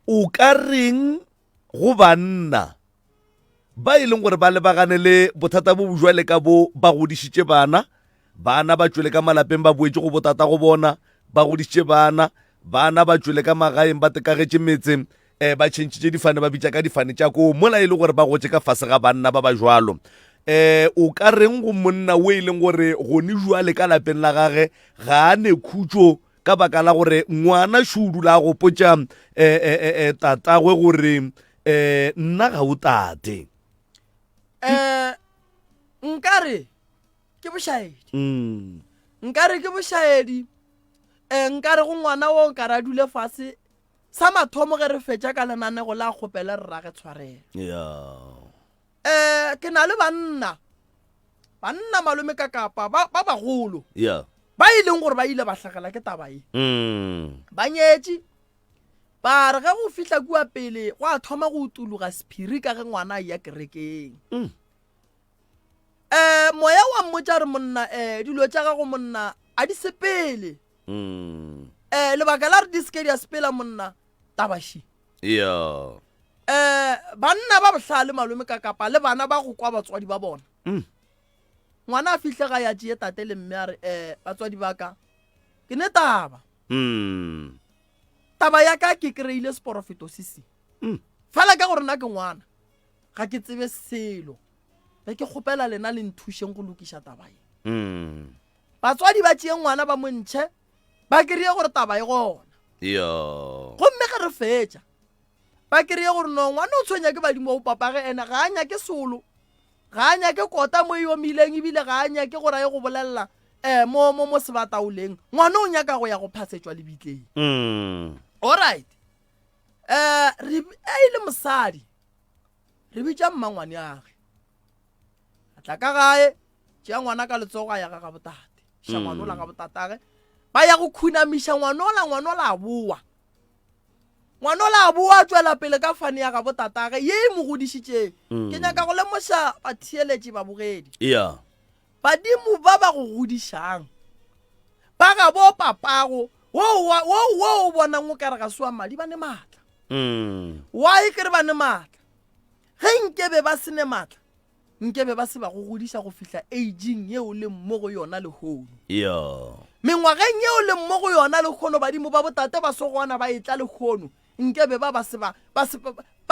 o ka reng go banna ba e leng gore ba lebagane le bothata bo bojwale ka bo ba godišitše bana ba tšwele ka malapeng ba boetše go botata go bona ba godišitše bana ba tšwele ka magaeng ba tekagetše metseng ba tšhentšitše difane ba bitša ka difane tša koo mola e le gore ba gotše ka fase ga banna ba ba jwalo o ka reng go monna o e leng gore gone jwale ka lapeng la gage ga a ne khutšo ka baka la gore ngwana šudu la go potša tatagwe gore nna ga o tate nkare ke bošaedi nkare go ngwana o nkare a dule fase sa mathomo ge re fetša ka lenanego la kgopele re rage tshwarela ke na le banna malome ka kapa ba bagolo ba e leng gore ba ile ba hlagela ke taba e ba nyetše ba re ge go fihla kua pele go a thoma go utologa sephiri ka ge ngwana a ya kerekeng moya wa mmotša re monna dilo tša gago monna a di sepele lebaka la re di seke di a sepela monna tabaši banna ba bohlale malome ka kapa le bana ba go kwa batswadi ba bona ngwana a fihle ga ya tšee tate le mme a re batswadi ba ka ke ne taba ya ka ke kry-ile seporofeto se fela ka gore nna ke ngwana ga ke tsebe selo be ke kgopela lena le nthušeng go lokiša taba ye batswadi ba tšee ngwana ba montšhe ba kry-e gore taba e gona gomme ge re fetša ba kry-e gore no ngwana o tshwenya ke badimo o papage ene ga a nyake solo ga a nyake kota mo e omileng ebile ga a nyake gore a ye go bolelela mo sebataoleng ngwana o nyaka go ya go phasetšwa lebitleng alright e le mosadi re bitša mmangwane age a tla ka gae tšea ngwana ka letsogo a ya ga botate ša ngwanola ga botatage ba ya go khunamiša ngwanola a boa ngwanola a boa a tswela pele ka fane ya ga botatage ye e mo godišitšeng ke nyaka go lemoša batheeletše babogedi badimo ba ba go godišang ba ga bo papago wo o bonang o kare ga se wa madi ba ne maatla wa e kere ba ne maatla ge nkebe ba se ne maatla nkebe ba se ba go godiša go fihla aging yeo le mmo go yona lehono mengwageng yeo le mmo go yona lekgono badimo ba botate ba sogona ba etla lekgono nkebe ba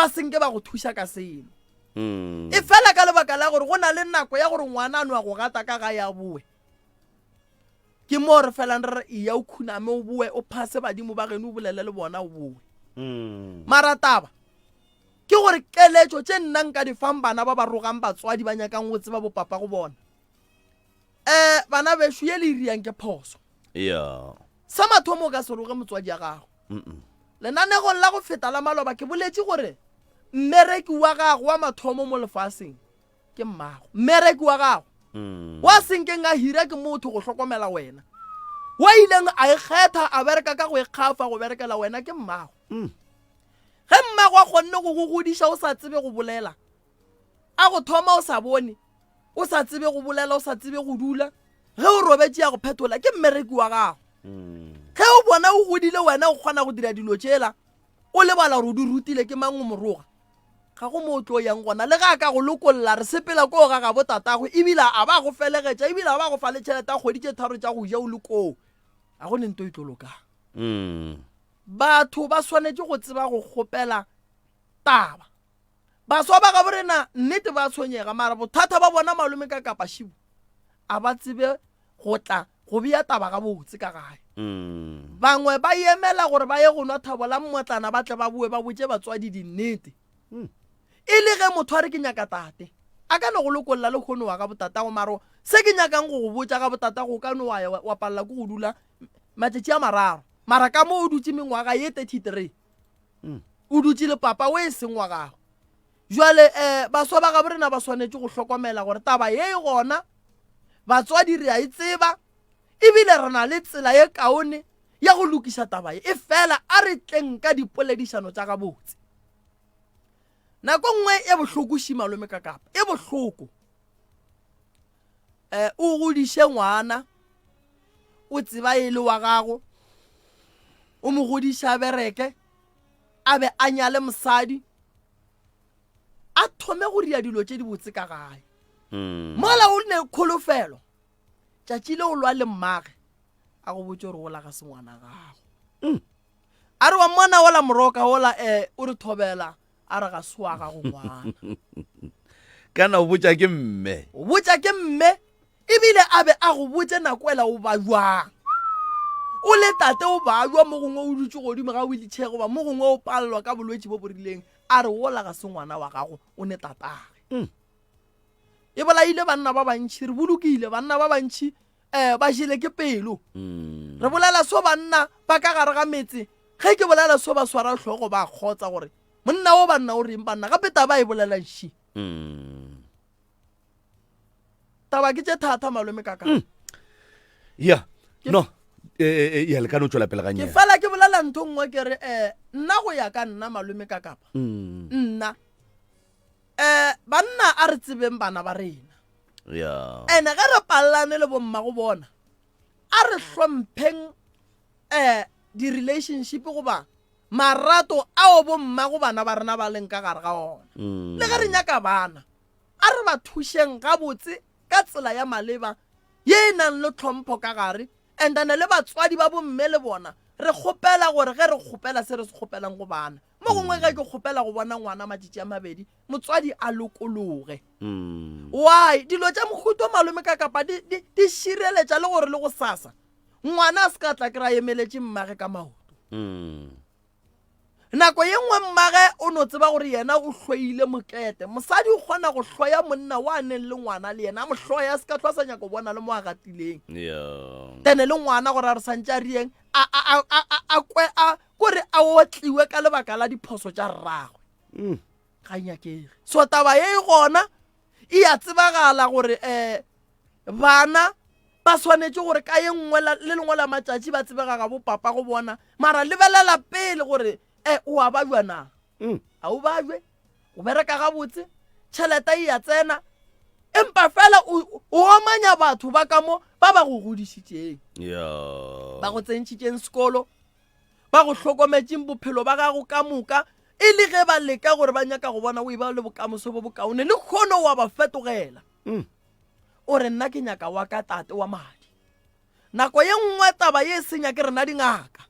senke ba go thuša ka seno e fela ka lebaka la gore go na le nako ya gore ngwana a no a go gata ka ga ya boe ke mo re felang re ya o khuname o boe o phase badimo ba geno o bolele le bona o boe marataba ke gore keletso tse nnang ka difang bana ba ba rogang batswadi ba nyakang go tseba bo papa go bona bana besho ye le iriang ke phoso sa mathomo ka se roge motswadi ya gago lenanegong la go feta la maloba ke boletse gore mmereki wa gago wa mathomo mo lefaseng ke mmago mmereki wa gago wa senkeng a hira ke motho go hlokomela wena wa ileng a ikgetha a bereka ka go ikgafa go berekela wena ke mmago ge mmago a kgonne go go godisha o sa tsebe go bolela a go thoma o sa bone o sa tsebe go bolela o sa tsebe go dula ge o robetse ya go phetola ke mmereki wa gago ge o bona o godile wena o kgona go dira dilo tšela o lebala gore o di rutile ke mang o moroga ga go mo o tlo yang gona le ga ka go lokolola re sepela ko ga ga botatago ebile a ba go felegetša ebile a ba go fa le tšhelete a kgwedi tše tharo tša go ja o le koo ga go nento e tlolokang batho ba swanetse go tseba go kgopela taba baswa ba ga borena nnete ba tshwenyega mara bothata ba bona malome ka kapa šibo a ba tsebe go tla go bea taba ga botse ka gae bangwe ba emela gore ba ye go nwa thabo la mmotlana ba tle ba bue ba botse batswadi dinnete e le ge motho a re ke nyaka tate a ka no go lokolola le kgono wa ka botatago maro se ke nyakang go go botsa ka botatago ka no wa palela ko go dula matšatši a mararo mara ka mo o dutse mengwaga ye 33 o dutse le papa o e seng wa gago jwale baswa ba ga borena ba swanetse go hlokomela gore taba ye gona batswadi re a e tseba ebile re na le tsela ye kaone ya go lokisa taba e fela a re tleng ka dipoledišano tša gabotse nako nngwe e bohloko šimalome ka kapa e bohloko o godiše ngwana o tseba e le wa gago o mo godiša bereke a be a nyale mosadi a thome go ria dilo tše di botse ka gae mola o ne kholofelo tšatši le o lwa le mmage a go botse gore o la ga se ngwana gago a re wa mmona ola moroka ola o re thobela a re ga se wa gago ngwana kana o botsa ke mme ebile a be a go botse nakoela o ba jwang o le tate o ba jwa mo gongwe o dutse godimo ga o ditšhego ba mo gongwe o palelwa ka bolwetse bo borileng a re ola ga se ngwana wa gago o ne tatage e bolaile banna ba bantši re bolokile banna ba bantši ba jele ke pelo re bolela so banna ba ka gare ga metse ge ke bolela so ba swara tlhogo ba kgotsa gore monna o banna o reng banna gape taba e bolelang ši taba ke tše thata malome kaka ya no ya le ka no tšwela pele ga ke nyana fela ke bolela ntho nngwe ke re nna go ya ka nna malome ka kapa nna banna a re tsebeng bana ba rena ya ene ge re palelane le bomma go bona a re hlompheng di-relationship goba marato ao bomma go bana ba rena ba leng ka gare ga ona le ge re nyaka bana a re ba thušeng gabotse ka tsela ya maleba ye e nang le tlhompho ka gare and then le batswadi ba bomme le bona re kgopela gore ge re kgopela se re se kgopelang go bana mo gongwe ge ke kgopela go bona ngwana matšatši a mabedi motswadi a lokologe why dilo tša mohuto malome ka kapa di šireletša le gore le go sasa ngwana a se ka tla kry-a emeletše mmage ka maoto nako ye nngwe mmage o no tseba gore yena o hloile mokete mosadi o kgona go hloya monna wa neng le ngwana le yena a mohloya a se ka tlhwa sa nyako bona le mo a gatileng tene le ngwana gore a re santse a rieng kore a otliwe ka lebaka la diphoso tša rragwe ga nyakege so taba ye gona e a tsebagala gore bana ba swanetse gore ka ye nngwe le lengwe la matšatši ba tsebega ga bo papa go bona mara lebelela pele gore o a ba jwana a o ba jwe o bereka gabotse tšhelete e ya tsena empa fela o omanya batho ba ka mo ba ba go godišitšeng ba go tsentšhitšeng sekolo ba go hlokometšeng bophelo ba gago ka moka e le ge ba leka gore ba nyaka go bona o e ba le bokamoso bo bokaone le kgono wa ba fetogela o re nna ke nyaka wa ka tate wa madi nako ye nngwe taba ye senya ke rena dingaka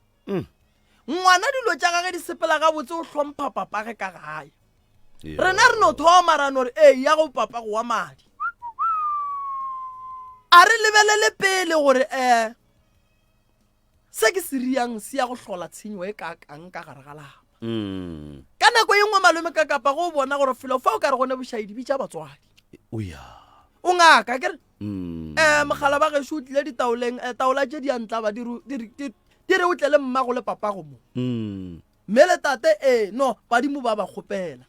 ngwana dilo tša gage di sepela gabotse o hlompha papage ka gae rena re no thoma ra no re ya go papa go wa madi a re lebelele pele gore se ke se riang se ya go hlola tshenyo e ka kang ka gare ga lapa ka nako e nngwe malome ka kapa go bona gore felo fa o ka re gone bošaedi bitša batswadi o ngaka kere mogala ba gešo o tlile ditaoleng taola tše di antlaba di re o tle le mmago le papago mo mme le tate no badimo ba ba kgopela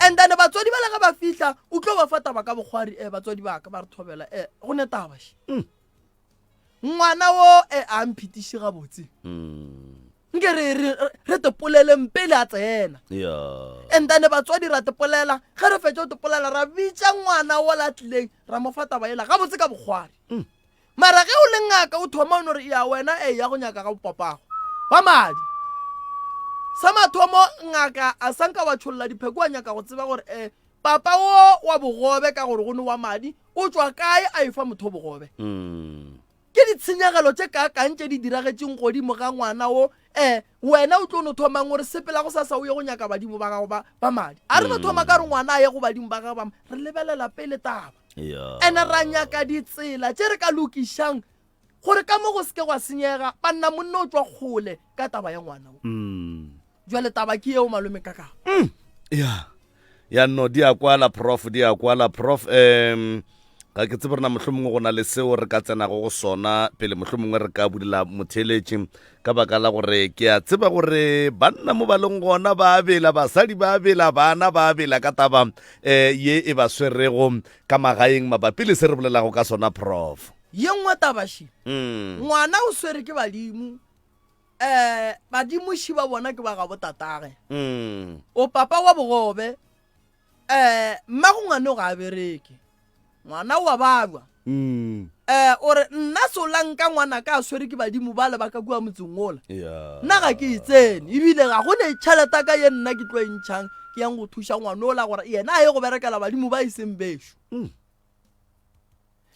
and then batswadi ba le ga ba fihla o tlo ba fa taba ka bokgwari batswadi ba ka ba re thobela go ne tabaše ngwana wo a mphetiše gabotse nke re tepoleleng pele a tsena and then batswadi ra tepolela ge re fetša o tepolela ra bitša ngwana wo la tlileng ra mo fa taba ela gabotse ka bokgwari mara ge o le ngaka o thoma o no re ya wena ya go nyaka ga bopapago ba madi sa mathomo ngaka a sanka wa tšholola dipheko a nyaka go tseba gore papa wo wa bogobe ka gore gone wa madi o tswa kae a efa motho bogobe ke ditshenyagelo tše kakang tše di diragetseng godimo ga ngwana wo wena o tlo no thomang gore sepela go sasa o ye go nyaka badimo ba gago ba madi a re no thoma ka re ngwana a ye go badimo ba gago ba re lebelela pele taba ene ra nyaka ditsela tše re ka lokišang gore ka mo go seke gwa senyega banna monna o tswa kgole ka taba ya ngwana wo jwale taba ke eo malome ka ka ya no di a kwala prof ga ke tsebe rena mohlomongwe go na le seo re ka tsenago go sona pele mohlomongwe re ka budila motheletši ka baka la gore ke a tseba gore banna mo baleng gona ba abela basadi ba abela bana ba abela ka taba ye e ba swerego ka magaeng mabapi le se re bolelago ka sona prof ye nngwe tabaši ngwana o swere ke badimo badimoši ba bona ke ba ga botatage o papa wa bogobe mmago ngwane o ga a bereke ngwana wa babwa ore nna solanka ngwana ka a swere ke badimo ba le ba ka kua motseng ola nna ga ke itsene ebile ga go ne tšheleta ka ye nna ke tlo entšhang ke yang go thuša ngwana ola gore yena a ye go berekela badimo ba iseng bešo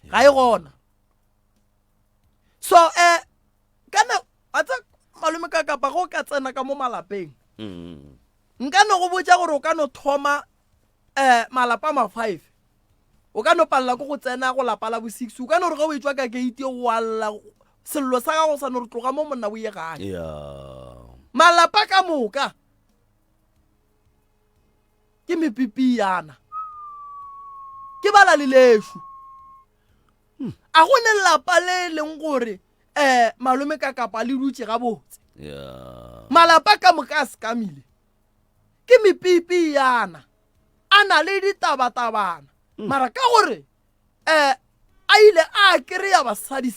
ga e gona so kana a tsa malome ka kapa go ka tsena ka mo malapeng nka no go botša gore o ka no thoma malapa ma 5 o ka no palela ko go tsena go lapa la bo 6 o ka no re ga o etswa ka gate o alla sello sa gago sa no re tloga mo monna bo ye gae malapa ka moka ke mepipi yana ke bala le leshu a go ne lapa le leng gore malome ka kapa le dutse ga botse malapa ka moka se kamile ke mepipi yana ana le ditabatabana mara ka gore a ile a kry-a basadi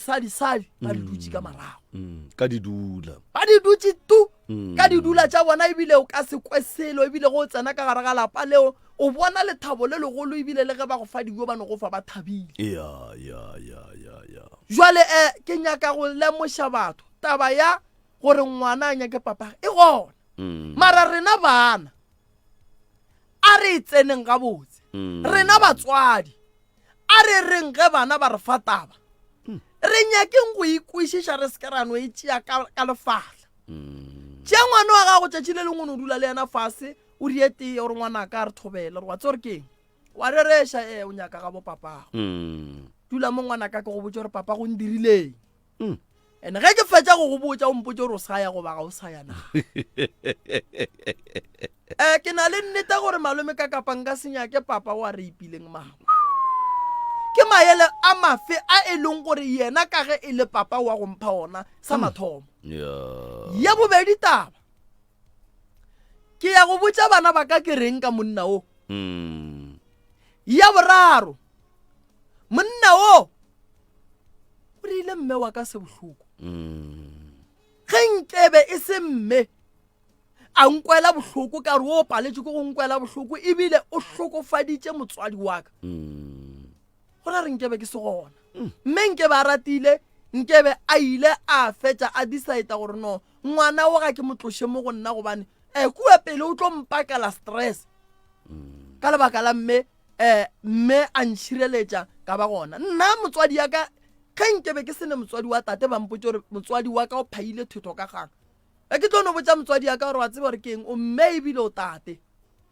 ba di dutse ka marago ka di dula ba di dutse tu ka di dula tša bona ebile o ka se kweselo ebile go tsena ka gare ga lapa leo o bona lethabo le legolo ebile le ge ba go fa dijo ba no go fa ba thabile jwale ke nyaka go lemoša batho taba ya gore ngwana a nyake papa e gona mara rena bana a re tseneng ga botse rena batswadi a re reng ge bana ba re fa taba re nyakeng go ikwešiša re seke rano e tšea ka lefahla tšea ngwana wa gago tšatši le lengwe o dula le yena fase o dietee gore ngwana ka re thobela re wa tse gore keng wa rereša o nyaka ga bo papago dula mo ngwana ka ke go botse gore papa go ndirileng ene ge ke fetša go go botsa o mpotse gore o sa ya go baga o sa yana ke na le nnete gore malome ka kapa nka senyake papa wa re ipileng mago ke maele a mafe a e leng gore yena ka ge e le papa wa go mpha ona sa mathomo ya bobedi taba ke ya go botsa bana ba ka ke reng ka monna o ya boraro monna o o rile mme wa ka se bohloko ge nkebe e se mme a nkwela bohloko ka re o paletse ko go nkwela bohloko ebile o hlokofaditše motswadi wa ka gona re nkebe ke se gona mme nkebe a ratile nkebe a ile a fetša a decide gore no ngwana o ga ke motloše mo go nna gobane kua pele o tlo mpakela stress ka lebaka la mme a ntšhireletša ka ba gona nna motswadi ya ka ge nkebe ke sene motswadi wa tate ba mpotse gore motswadi wa ka o phaile thotho ka gang ke tlo no botsa motswadi ya ka gore wa tseba gore keng o mme ebile o tate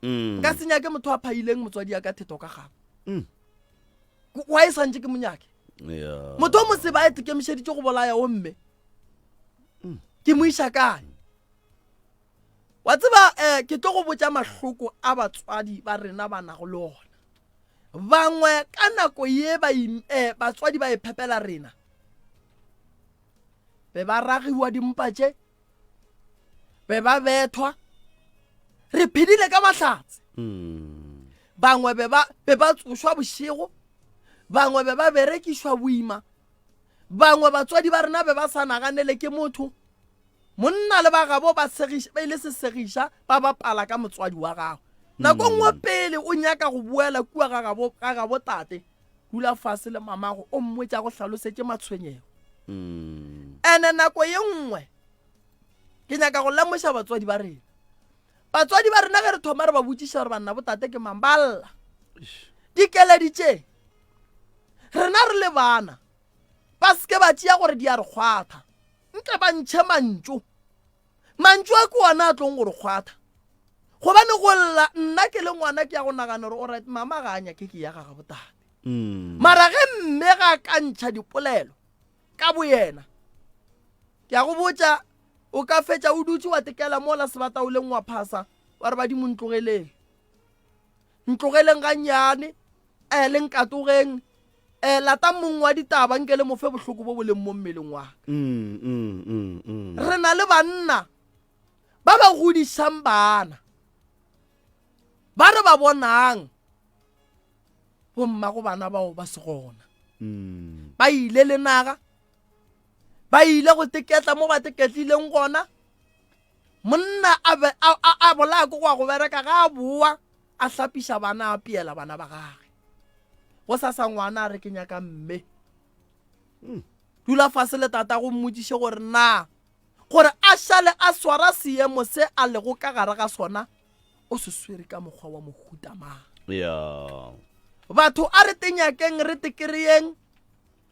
nka senya ke motho a phaileng motswadi ya ka theto ka Mm. gago wa e santse ke monyake Yeah. motho o mose ba e tekemišeditse go bolaya o mme ke mo isa kae wa tseba ke tlo go botsa mahloko a batswadi ba rena ba nago le ona bangwe ka nako ye batswadi ba e phepela rena be ba ragiwa dimpa tše be ba bethwa re phedile ka mahlatse Mm. bangwe be ba tsošwa bošego bangwe be ba berekišwa boima bangwe batswadi ba rena be ba sa naganele ke motho monna le ba gabo ba ile sesegiša ba bapala ka motswadi wa gago nako nngwe pele o nyaka go buela kua ga gabo tate dula fase le mamago o mmotša go hlalosetše matshwenyego Mm. ene nako ye nngwe ke nyaka go lemoša batswadi ba rena batswadi ba rena ge re thoma re ba botšiša gore banna botate ke mang ba lla dikeleditše rena re le bana ba seke ba tšea gore di a re kgwatha nke ba ntšhe mantšu a ke ona a tlong gore kgwatha gobane go lla nna ke le ngwana ke ya go nagana gore orit mama ga a nyake ke ya gaga botate Mm. mara ge mme ga ka ntšha dipolelo ka boyena ke ya go botša o ka fetša o dutse wa tekela mola sebata o leng wa phasa wa re badimo ntlogeleng ga nnyane le nkatogeng lata mongwe wa ditaba nke le mofe bohloko bo bo leng mo mmeleng wa re na le banna ba ba godišang bana ba re ba bonang bomma go bana bao ba se gona ba ile le naga ba ile go teketla mo ba teketlileng gona monna a bolako go a go bereka ga a boa a hlapiša bana a piela bana ba gage go sa ngwana a re ke nyaka mme dula fase le tata go mmotsiše gore na gore a šale a swara seemo se a lego ka gare ga sona o se swere ka mokgwa wa mohuta mang Yeah. batho a re tenyakeng re tekereyeng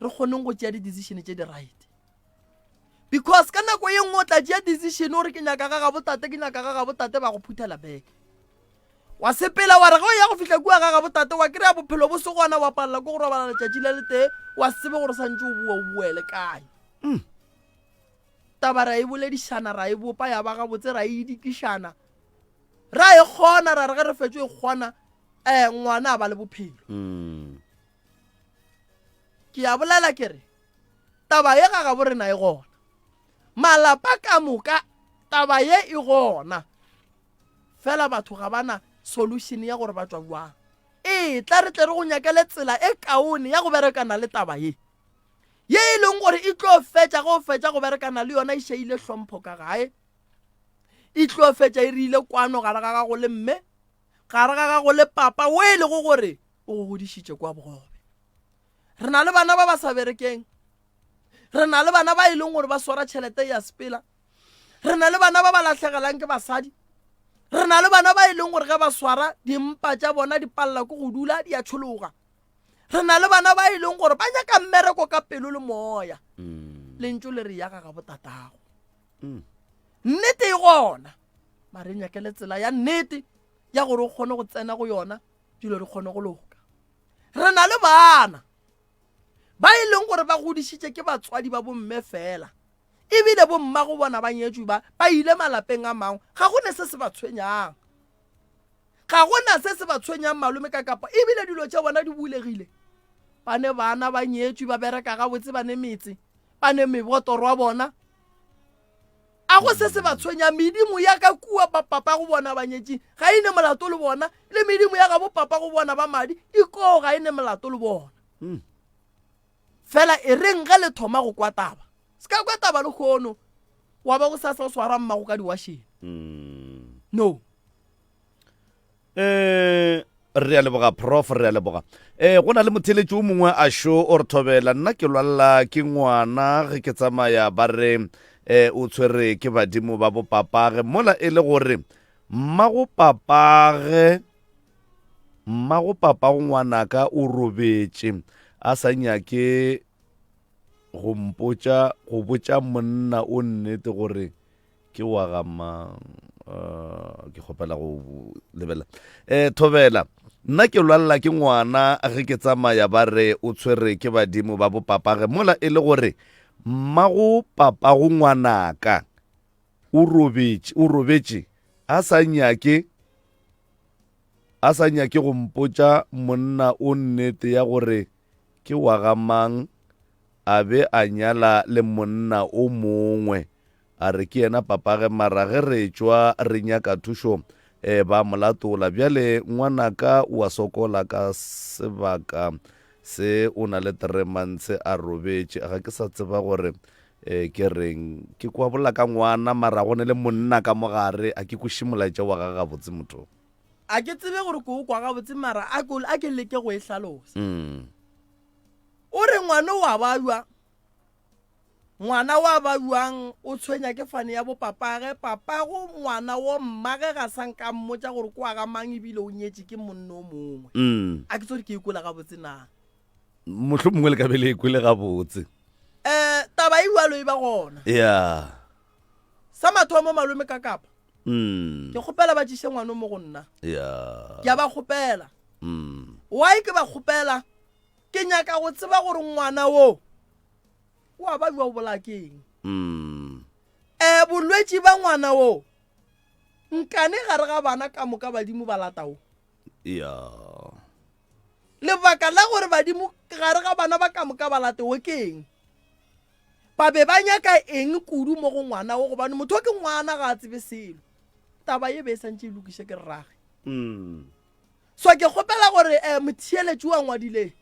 re kgoneng go tšea di-decision tše di right because ka nako ye nngwe o tla tšea decision gore ke nyaka ga gabotate ba go phuthela beke wa sepela wa re ga o ya go fihla kua ga gabotate wa kry-a bophelo bo se gona wa palela ko go robala letšatši le le tee wa sebe gore santse o buele kae taba ra e boledišana ra e bopa ya ba gabotse ra e dikišana ra e kgona ra re ge re fetšo e kgona ngwana a ba le bophelo ke ya bolela kere taba ye ga gabo rena e gona malapa ka moka taba ye e gona fela batho ga bana solution ya gore ba tswa jwang tla re tle re go nyakele tsela e kaone ya go berekana le taba ye e leng gore e tlo fetša go berekana le yona e šeile hlompho ka gae e tlo fetša e rile kwano gare ga gago le mme gare ga gago le papa o e lego gore o go godišitše kwa bogobe re na le bana ba ba sa berekeng re na le bana ba e leng gore ba swara tšhelete ya sepela re na le bana ba ba latlhegelang ke basadi re na le bana ba e leng gore ge ba swara dimpa tša bona di palela ko go dula di a tšhologa re na le bana ba e leng gore ba nyaka mmereko ka pelo le moya lentso le re yaga ga botatago nnete e gona mare nyakele tsela ya nnete ya gore o kgone go tsena go yona dilo di kgone go loka re na le bana ba e leng gore ba godišitše ke batswadi ba bomme fela ebile bomma go bona ba nyetšwe ba ile malapeng a mangwe ga gone se se ba tshwenyang malome ka kapa ebile dilo tša bona di bulegile ba ne bana ba nyetšwe ba bereka ga botse ba ne metse ba ne mebotoro wa bona a go se ba tshwenyang medimo ya ka kua ba papa go bona ba nyetše ga ine molato le bona le medimo ya ga bo papa go bona ba madi ikoo ga ine molato le bona fela e reng ge le thoma go kwa taba se ka kwa taba le kgono wa ba go sa swara mmago ka diwašheng no re a leboga prof re a leboga go na le motheletši o mongwe a sho o re thobela nna ke lwalla ke ngwana ge ke tsamaya ba re o tshwere ke badimo ba bopapage mola e le gore mmago papage ngwanaka o robetše a sa nyake go botša monna o nnete gore ke wa ga mang ke kgopela go lebela Thobela nna ke lwalla ke ngwana ge ke tsamaya ba re o tshwere ke badimo ba bopapage mola e le gore mmago papago ngwanaka o robetše a sa nyake go mpotša monna o nnete ya gore ke wa ga mang a be a nyala le monna o mongwe a re ke yena papage mara ge re tšwa re nyaka thušo ba molatola bjale ngwanaka o a sokola ka sebaka se o na le 3 months a robetše ga ke sa tseba gore ke reng ke kwa bola ka ngwana mara gone le monna ka mogare a ke kušimolaetša wa ga gabotse motho a ke tsebe gore ko kwa gabotse mara a ke leke go e hlalosa o re ngwana wa bajuang o tshwenya ke fane ya bopapage papago ngwana wo mmage ga sanka mmotša gore kwa ga mang ebile o nyetše ke monna o mongwe a ke tsore ke ikola gabotse na mohlho mongwe le ka bele ikole gabotse taba e balo e ba gona ya sa mathomo malome ka kapa ke kgopela ba tšiše ngwana mo go nna ke a ba kgopela why ke ba kgopela ke nyaka go tseba gore ngwana wo wa ba bua bolakeng bolwetši ba ngwana wo nkane gare ga bana ka moka badimo ba latao lebaka la gore badimo gare ga bana ba ka moka ba lateo keng ba be ba nyaka eng kudu mo go ngwana wo gobane motho ke ngwana ga a tsebe selo taba ye be santše e lokiše ke rrage so ke kgopela gore motheeletši wa ngwadile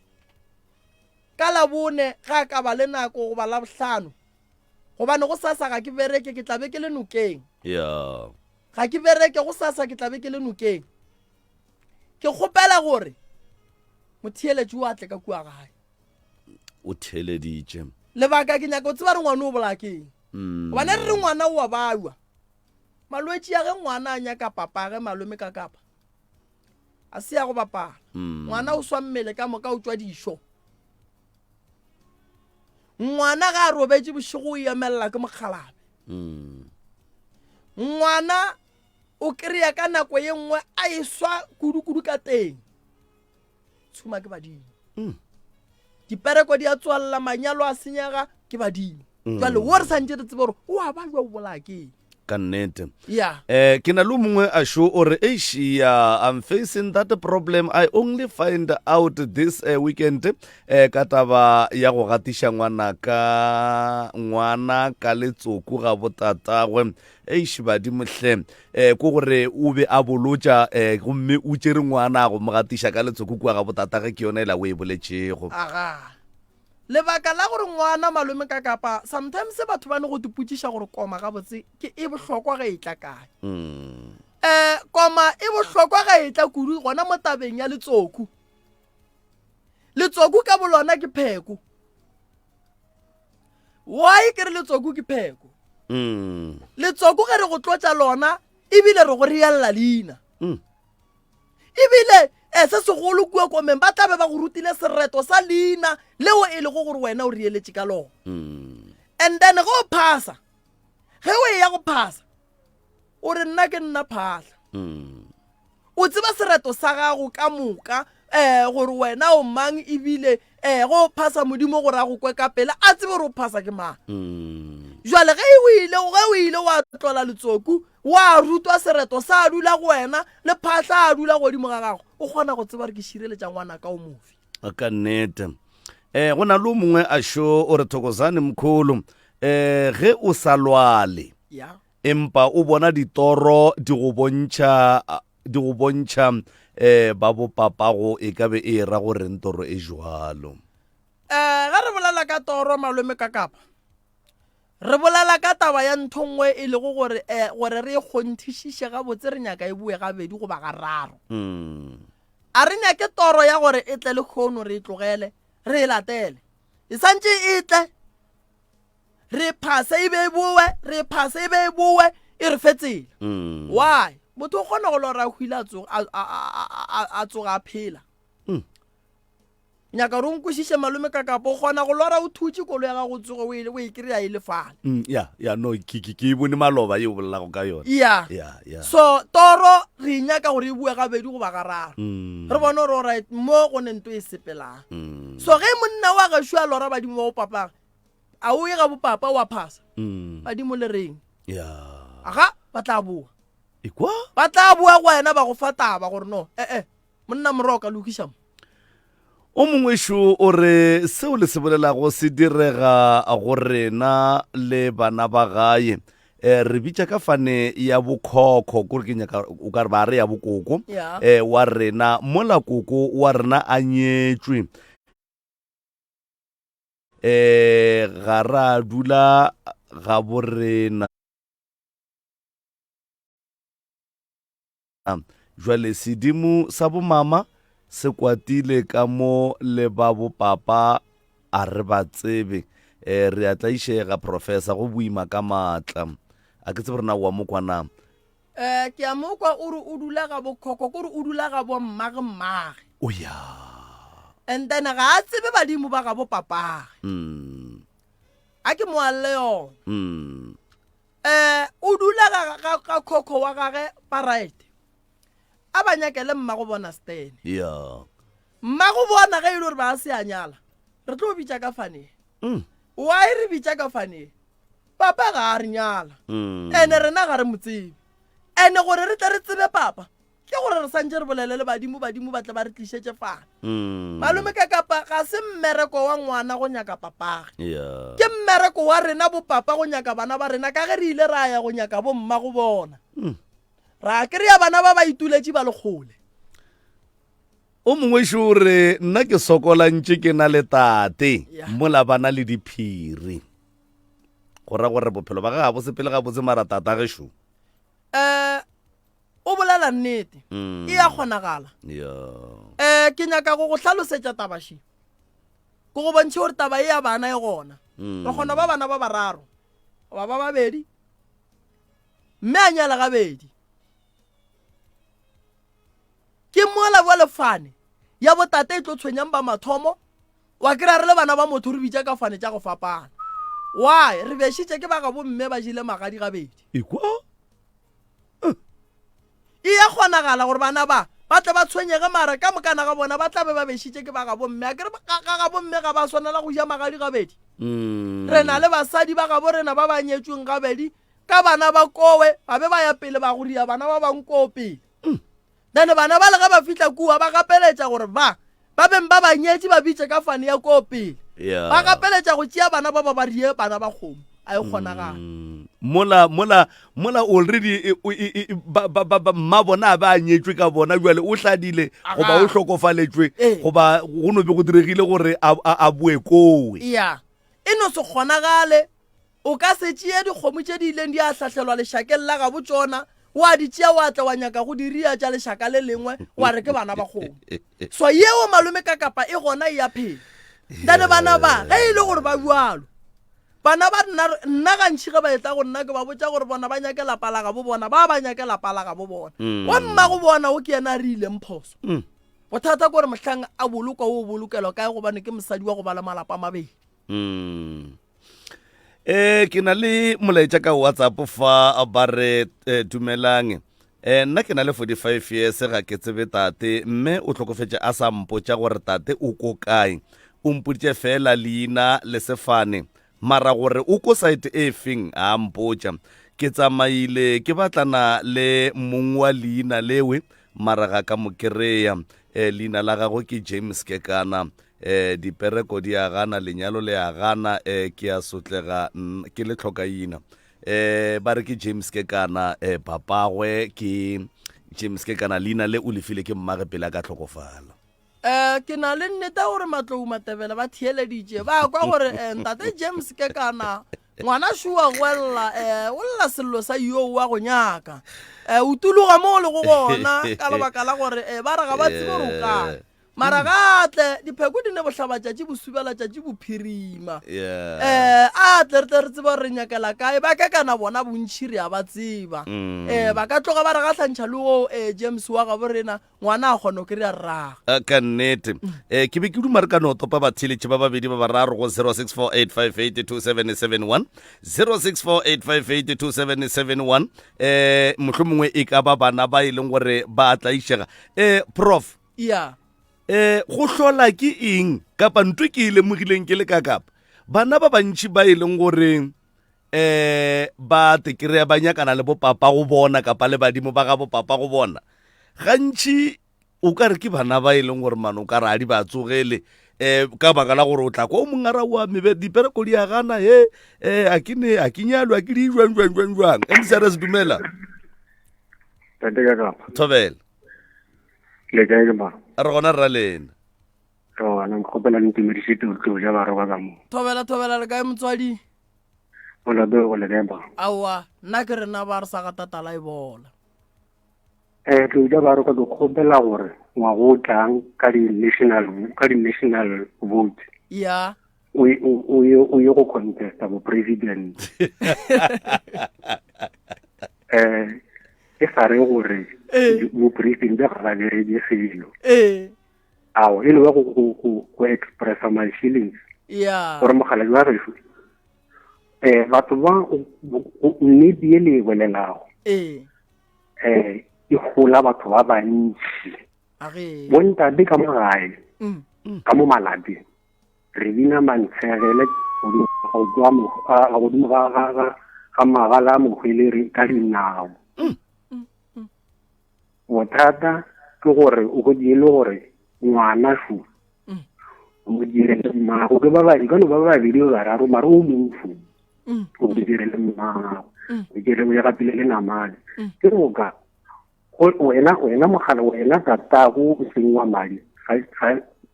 ka labone ga ka ba le nako go ba la bohlano gobane go sasa ga ke bereke ke tlabe ke le nokeng ga ke bereke go sasa ke tlabe ke le nokeng ke kgopela gore motheeletši wa tle ka kua gae o theeleditše lebaka ke nyaka o tseba re ngwana o bolakeng gobane re re ngwana o wa bawa malwetši ya ge ngwana a nyaka papage malome ka kapa a se ya go bapala ngwana o swa mmele ka moka o tšwa dišo ngwana ga a robetše bošego o emelela ke mokgalabe ngwana o kry-a ka nako ye nngwe a e swa kudu-kudu ka teng tshuma ke badimo dipereko di a tswalela manyalo a senyega ke badimo jale wo re santše re tsebe gore o a ba jwa o bolakeng ka nnete yeah ke na le mongwe a show ore I'm facing that problem. I only find out this weekend ka taba ya go gatiša ngwana ka letsoku ga botatagwe badimo hle ko gore o be a bolotša gomme o tšere ngwana go mo gatiša ka letsoku kua ga botatage ke yona e la o e boletšego lebaka la gore ngwana malome ka kapa sometimes batho ba ne go diputšiša gore koma ga botse ke e bohlokwa ga e tla kae koma e bohlokwa ga e tla kudu gona mo tabeng ya letsoku ka bolona ke pheko why ke re letsoku ke pheko letsoku ge re go tlotša lona ebile re go rialla leina ebile se segolo kua komeng ba tlabe ba go rutile sereto sa leina leo e le go gore wena o rieletše ka lona and then go phasa ge o ya go phasa o re nna ke nna phahla o tseba sereto sa gago ka moka gore wena o mang ebile go phasa modimo gore a go kwe ka pele a tsebe gore o phasa ke mang jwale ge o ile wa tlola letsoku wa rutwa sereto sa a dula go wena le phahla a dula godimo ga gago o kgona go tseba re ke šireletša ngwana ka o mofi ka nnete go na le mongwe a show o re Thokozane Mkhulu ge o sa lwale empa o bona ditoro di go bontšha ba bopapago e ka be e ra gore ntoro e jwalo ga re bolela ka toro malome ka kapa re bolela ka taba ya nthongwe e le go gore re e kgonthišiše gabotse re nyaka e bue gabedi goba gararo a re nyake toro ya gore e tle le kgono re e tlogele re e latele e santše e tle re phase e be e boe e re fetsela why motho o kgona go lora a hwile a tsoga a phela nyaka re nkwešiše malome ka kapo o kgona go lora o thutse kolo ya gago tsogo o e kry-a e le fale ya no ke bone maloba ye o bolelago ka yone ya ya so toro re nyaka gore e bue gabedi goba gararo re bone gore oright mo go ne nto e sepelang so ge monna wa gašo a lora badimo ba bo papaga a o ye ga bopapa wa phasa badimo le reng ya aga ba tla boa ekwa ba tla boa go wena ba go fa taba gore no monna moroka lokiša mo o mongwe šo o re seo le se bolelago se direga go rena le bana ba gae re bitša ka fane ya bokhokho kore ke nyaka o ka re ba re ya bokoko Yeah. wa rena mola koko wa rena a nyetšwe ga ra dula ga borena jwale sedimo sa bomama se kwatile ka mo le ba bopapa a re ba tsebe re a tlaišega professor go buima ka maatla a ke tsebe rena wa mo kwana ke a mo kwa o re o dula ga bokhoko kore o dula ga bo mmage o ya and then ga a tsebe badimo ba ga bo papage a ke moalle yone o dula ga khokho wa gage paraete a ba nyakele mmago bona stene ya mmago bona ge e le gore ba se a nyala re tlo bitša ka fane wa e re bitša ka fane papa ga a re nyala ene rena ga re motsebe ene gore re tle re tsebe papa ke gore re santse re bolele le badimo ba tle ba re tlišetse fane malome ka kapa ga se mmereko wa ngwana go nyaka papage ya ke mmereko wa rena bopapa go nyaka bana ba rena ka ge re ile ra ya go nyaka bomma go bona ra kry-a bana ba ba ituletše ba lekgole o mongwe šo o re nna ke sokolantše ke na le tate Ya. mola bana le diphiri go ra gore bophelo ba ga botse pele ga botse mara tata gešo o bolela nnete e ya kgonagala ya ke nyaka go tlhalosetša tabaši ko go bontšhe gore taba e ya bana e gona re kgona ba bana ba bararo ba babedi mme a nyala gabedi ke mola wa lefane ya botate e tlo tshwenyang ba mathomo wa kry-a re le bana ba motho re bitša ka fane tša go fapana why re bešitše ke ba ga bomme ba jile magadi gabedi ekwa e ya kgonagala gore bana ba tle ba tshwenyege mara ka mokana ga bona ba tla be ba bešitše ke ba ga bomme a kere ga bomme ga ba swanela go ja magadi gabedi re na le basadi ba gabo rena ba ba nyetšweng gabedi ka bana ba kowe ba be ba ya pele ba go ria bana ba bang koo pele then bana ba le ga ba fihla kua ba gapeletša gore ba beng ba banyetše ba bitše ka fane ya koo pele ya ba gapeletša go tšea bana ba ba rie bana ba kgomo a e kgonagala mola already mma bona a ba a nyetšwe ka bona jale o hladile goba o hlokofaletšwe goba go no be go diregile gore a boe kowe ya e no se kgonagale o ka se tšee dikgomo tše di ileng di a hlatlhelwa lešakeng la gabo tsona wa di tšea wa tla wa nyaka go diria tša lešaka le lengwe wa re ke bana ba kgomo so yeo malome ka kapa e gona e ya phela dane bana ba ge e le gore ba bualo bana ba nna gantšhi ge ba etla go nna ke ba botša gore bona ba nyake lapa la gabo bona ba nyake lapa la gabo bona wa mma go bona o ke ena a re ileng phoso bothata kore mohlang a bolokwa o bolokelwa kae gobane ke mosadi wa go ba le malapa a mabedi ke na le molaetša ka WhatsApp fa ba re dumelang nna ke na le 45 years ga ke tsebe tate mme o tlhokofetše a sa mpotša gore tate o ko kae o mpoditše fela leina le sefane mara gore o ko site e feng a mpotša ke tsamaile ke batlana le mong wa leina lewe mara ga ka mo kry-a leina la gago ke James Kekana dipereko di a gana lenyalo le a gana ke a sotlega ke le tlhokaina ba re ke James Kekana papagwe ke James Kekana leina le o lefile ke mmage pele a ka tlhokofala ke na le nnete gore matlou matebele ba theeleditše ba kwa gore ntate James Kekana ngwana šua gwella o lla sello sa yo wa go nyaka o tuloga mo le go gona ka lebaka la gore ba re ga ba tsebe gore o kae mara gatle dipheko di ne bohlabatšatši bosubela tšatši bophirima Yeah. a tle re tle re tseba re nyakela kae ba ka kana bona bontšhi re a ba tseba ba ka tloga ba re gatlhantšha le go james wa gabo rena ngwana a kgone ke re a rraga ka nnete ke be ke duma re ka no topa batheletše ba babedi ba bararo go 0648582771 0648582771 mohlho mongwe e ka ba bana ba e leng gore ba tlaišega prof ya go hlola ke eng kapa ntwe ke e lemogileng ke le ka kapa bana ba bantši ba e leng gore ba tekry-a ba nyakana le bopapa go bona kapa le badimo ba ga bopapa go bona gantši o ka re ke bana ba e leng gore mano o ka re a di ba tsogele ka baka la gore o tla kwa o mongara wa mebe dipereko di a gana a ke nyalwa ke di jwang msrs dumela Tate ka kapa. thobela Le kae ke ba? re gona rra lena Ana nkgopela le ntumedisitse o tlo ja ba re ba ka mo. thobela le kae motswadi O la be o le kae ba? aowa nna ke rena ba re sa ga tatala e bola Tlo ja ba re ka kgopela gore ngwa go tlang ka di national vote. ya O ye go contesta bo president. E sa re gore bo president ga ba beredi selo. Ao e le wa go expressa my feelings. ya Gore mogala jwa refu. Batho ba nnete e le e bolelago e gola batho ba bantši age bontate ka mo gae ka mo malapi re bina mantshegele godimo ga magala a mohweleri ka dinao bothata ke gore o go diele gore ngwana fu o direle mmago ke ba babedi kano ba babedi o bararo mare o mofu o direle mmago o dire o ya kapile le namane ke goka wena mogala wena tatago o seng wa madi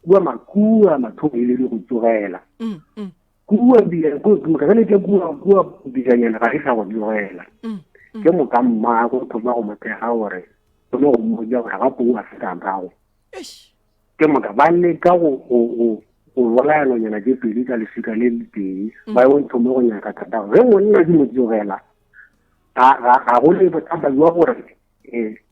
kua makua mathobele le go tsogela kua bijanyana ga e sa go tsogela ke moka mmago thoma go mothega gore thoma go moja gore ga pou a setagago ke moka ba leka go bolayanonyana ke pedi ka lesika le le tee ba e thome go nyaka thatago ge monna di mo tsogela ga go le bothata jwa gore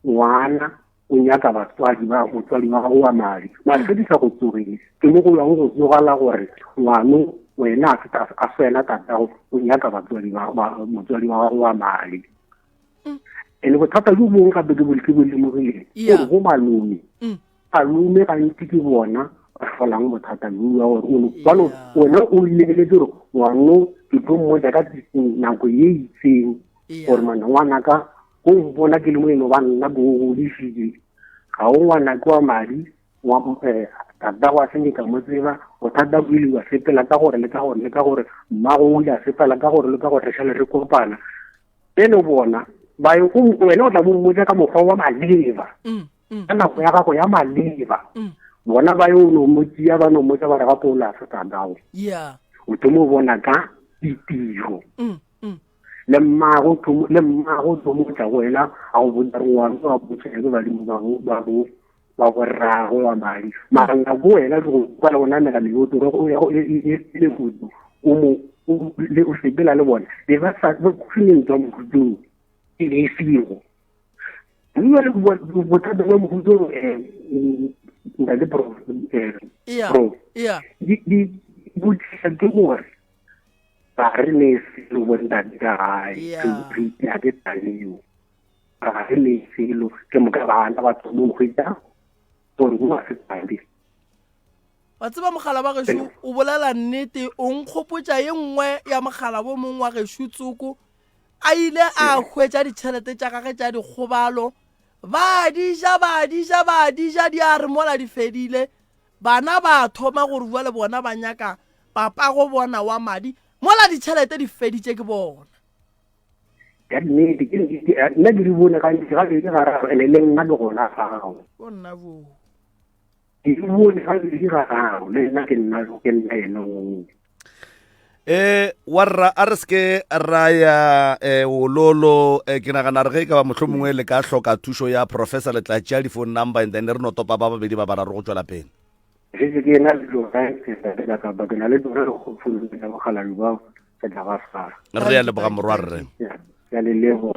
ngwana o nyaka motswadi wa gago wa madi mare se di sa go tsogile ke mo go yang go tsogala gore ngwano wena a fela tatago o nyaka motswadi wa gago wa madi ene bothata jo bongwe gape ke bolemogileng gore go malome gantsi ke bona ba folang bothata jwa gore wena o lebeletse gore ngwano ke tlo mmoja ka nako ye itseng gore ngwana ka go bona ke le moeno ba nna bogodisitse ga o ngwana ke wa madi tata wa senyeka mo tseba bothata bo ile wa sepela ka gore mmago o ile a sepela ka gore re šale re kopana pele bona wena o tla bommotsa ka mokgwa wa maleba ka nako ya gago ya maleba bona ba yo no motsia ba no motsa ba re ga pola se tatago o tomo bona ka ditiro le mmago tomotsa wena a go bona ngwana wa botsege ba dimo ba go rago wa madi maranga go wena go kwala ona mela meoto go le kudu o sepela le bona le ba sa go fineng tsa mohuto e le figo nna le bothata ba mohuto nda le pro di botsisa ke gore ba re ne selo bontate ka gae ya ke taleo ba re ne selo ke moka bana ba tsoma go ita gore go se tsabe wa tseba mogala ba gesho o bolela nnete o nkgopotsa ye nngwe ya mogala bo mongwe wa gesho tsoko a ile a hwetša ditšhelete tša gage tša dikgobalo ba dija di a re mola di fedile bana ba thoma gore bua le bona ba nyaka papa go bona wa madi mola ditšhelete di feditše ke bona ka nnete nna ke di bone gantsi gape ke gararo ene le nna le gona gago o nna bo ke di bone gape di gararo le nna ke nna ene warra a re seke raya ololo ke nagana re ge ka ba motlho mongwe le ka hloka thušo ya professor letlatši ya di phone number and then re no topa ba babedi ba bararo go tswela pele se ke na le lona ke sa ka ba ke na le lona go fulu ka mogala ba ka ga fa re ya leboga morwa rre ya le lebo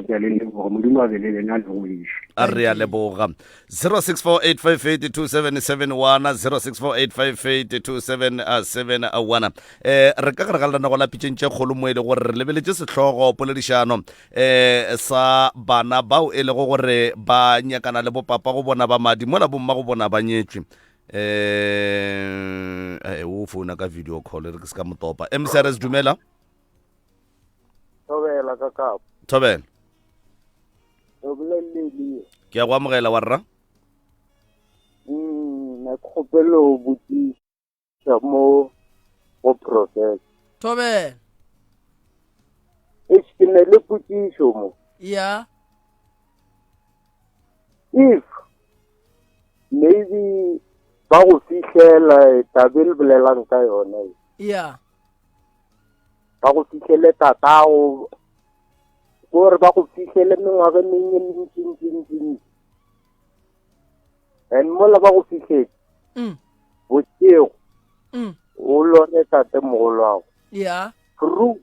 modimo a be le lena le go ishi a re ya leboga 0648582771 0648582771 re ka gare ga lena go lapitšeng tše kgolo mo e le gore re lebeletse setlhogo poledišano sa bana bao e lego gore ba nyakana le bopapa go bona ba madi mola bomma go bona ba nyetswe o founa ka video call re ke se ka motopa mcrs dumela Thobela ka kapo. thobela O bolelele. ke a go amogela wa rra Na khopelo ho botsisa mo go process. Thobela E tsene le potsiso mo. ya If maybe ba go fihlela tabel bolelang ka yona. ya Ba go fihlele tatago gore ba go fihlele mengwaga mentsi and mola ba go fihletse botsego o lone tate mogolo wago ya ru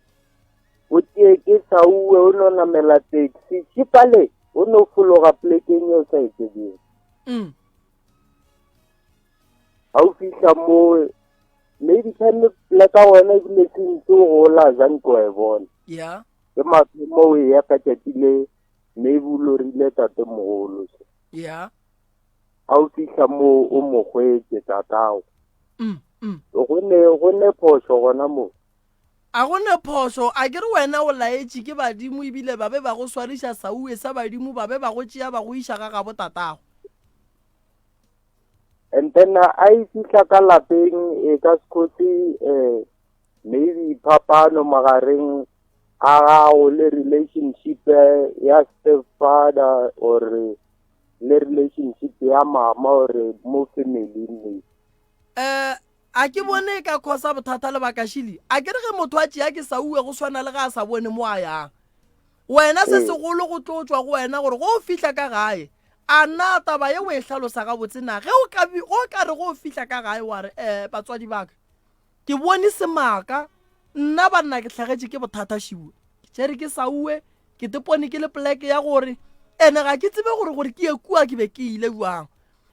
o tie ke sa uwe o no namela taxi chipale o no fologa plekeng yo sa itsebeng ha o fihla mo maybe time pleka wena ebile sentse go la jang ko e bona ya ke mathomo o ya ka tšatile maybe o lorile tate mogolo ya ha o fihla mo o mo hwetse tatago go ne phoso gona mo a gone phoso a ke re wena o laetse ke badimo ebile ba be ba go swariša saue sa badimo ba be ba go tšea ba go iša ga gabo tatago and then a fihla ka lapeng e ka sekotse maybe phapano magareng a gago le relationship ya stepfather or le relationship ya mama or mo family a ke bone ka khosa bothata le bakashili a ke re ge motho a tšea ke saue go swana le ga a sa bone mo a yang wena se segolo go tlotswa go wena gore go o fihla ka gae a nna taba ye o e hlalosa ga botse na ge o ka re go fihla ka gae wa re batswadi baka ke bone semaka nna banna ke tlhagetše ke bothata šiwe ke tšere ke saue ke tepone ke le poleke ya gore ene ga ke tsebe gore ke ye kua ke be ke ile jwang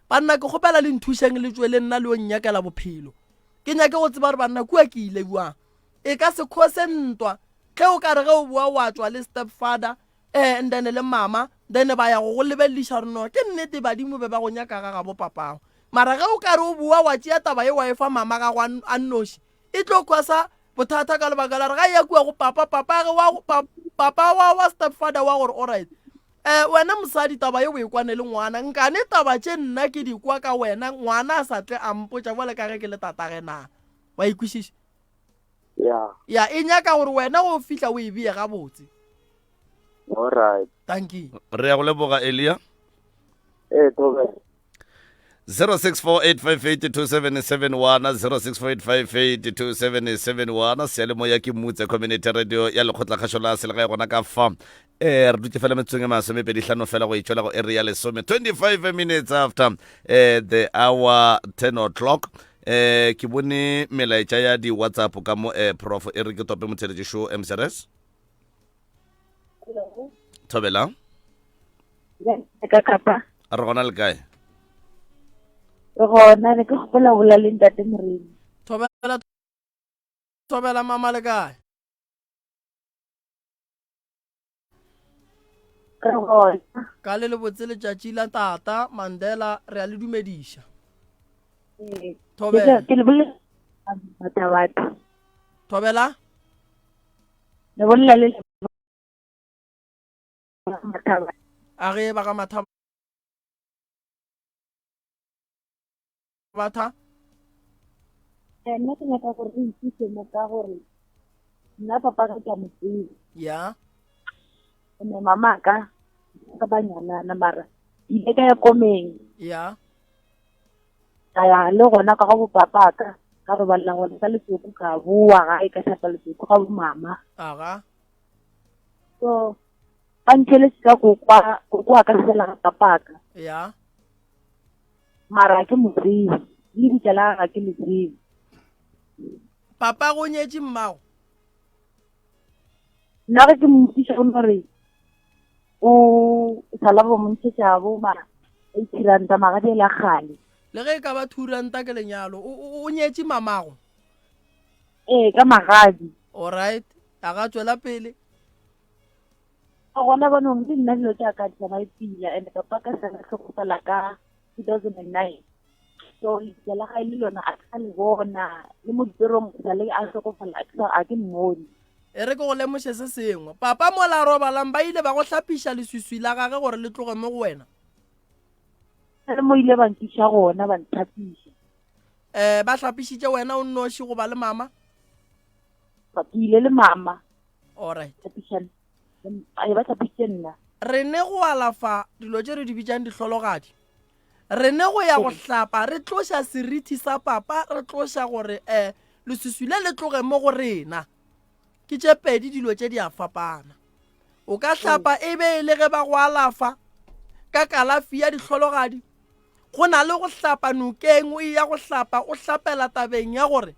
banna ke kgopela le nthušeng le tswe le nna le o nnyakela bophelo ke nyake go tseba gore banna kua ke ile jwang e ka se khose ntwa ge o ka re ge o boa wa tswa le stepfather and then le mama then ba ya go lebeleliša gore no ke nnete badimo be ba go nyaka ga gabo papago mara ge o ka re o bua wa tšea taba ye wa efa mama ga go a nnoši e tlo khwasa bothata ka lebaka la re ga ya kua go papa wa stepfather wa gore alright wena mosadi taba ye o e kwane le ngwana nkane taba tše nna ke di kwa ka wena ngwana a sa tle a mpotša jale ka ge ke le tatage na wa ikwešiša ya e nyaka gore wena o fihla o e bee gabotse alright thank you re ya go leboga elia Thobela 0648582771 0648582771 sealemoya ke mmutse community radio ya lekgotlakgašo la selegae gona ka fa re dutse fela metsong e masomepedihlano fela go itšwela go area lesome 25 minutes after the hour 10 o'clock ke bone melaetša ya di-whatsapp ka mo prof e re ke tope motheletše show mcrs thobela ka kapa re gona le kae gona ne ke kgopola bola le ntate moreni thobela mama le kae ka le botse letšatši la tata Mandela re a le dumediša thobela le bolla le a ge ba ga mathaba batha nna ke nyaka gore re itsise mo ka gore nna papa ka tla motsebe ya ene mama ka ba nyalana mara ile ka ya komeng ya ya le gona ka go papa ka re balla gona ka letsoko ka bua ga e ka tlhapa letsoko ga bo mama aga so ba ntšheletša ka kokwa ka sela ga papa ka ya mara ke motsebe le bitla la ga ke le tsebe. papa go nyetse mmago Nna ge ke mmotšiša go gore o sala bo montšhetša bo ma 80 ranta magadi e la gale. le ge e ka ba 2 ranta ke lenyalo o nyetse mamago Ka magadi. alright a ga tswela pele Gona banong ke nna dilo tša ka di tsamaepila and papa ka sana tlhokofala ka 2009. So lebitla la gae le lona a ka le bona le mo diperong sa le a tlhokofala a ke mmone. e re ke go lemoše se sengwe papa mo la robalang ba ile ba go hlapiša leswiswi la gage gore le tloge mo go wena Le mo ile ba nkiša gona ba nthapiša. ba hlapišitše wena o nnoši go ba le mama Ba ke ile le mama alright thapišana. Ba thapišitše nna. re ne go alafa dilo tše re di bitšang dihlologadi re ne go ya go hlapa re tloša serithi sa papa re tloša gore leswiswi le le tloge mo go rena ke tše pedi dilo tše di a fapana o ka hlapa e be le ge ba go alafa ka kalafi ya dihlologadi go na le go hlapa nokeng o ya go hlapa o hlapela tabeng ya gore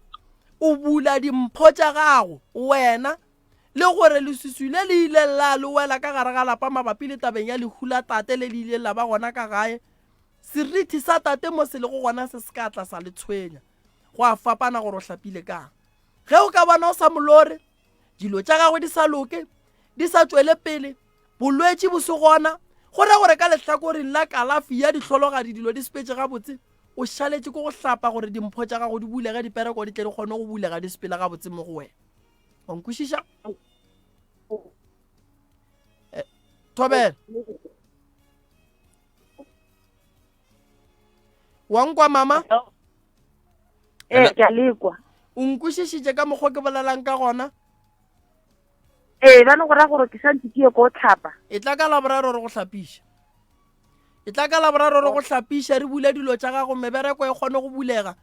o bula dimpho tša gago wena le gore leswiswi le le ile la le wela ka gare ga lapa mabapi le tabeng ya lehula tate le le ile la ba gona ka gae serithi sa tate mo se le go gona se se ka tla sa le tshwenya go a fapana gore o hlapile kang ge o ka bona o sa molore dilo tša gagwe di sa loke di sa tswele pele bolwetši bo se gona gore ka lehlakoreng la kalafi ya dihlologadi dilo di sepetse gabotse o šaletše ko go hlapa gore dimpho tša gago di bulega dipereko di tle di kgone go bulega di sepela gabotse mo go wena o nkwešiša Thobela wa nkwa mama Ke a lekwa. o nkwešišitše ka mokgwa ke bolelang ka gona Ba no go ra gore ke santse ke ye ko tlhapa. e tla ka laboraro re go hlapiša e tla ka laboraro re go hlapiša re bule dilo tša gago mebereko e kgone go bulega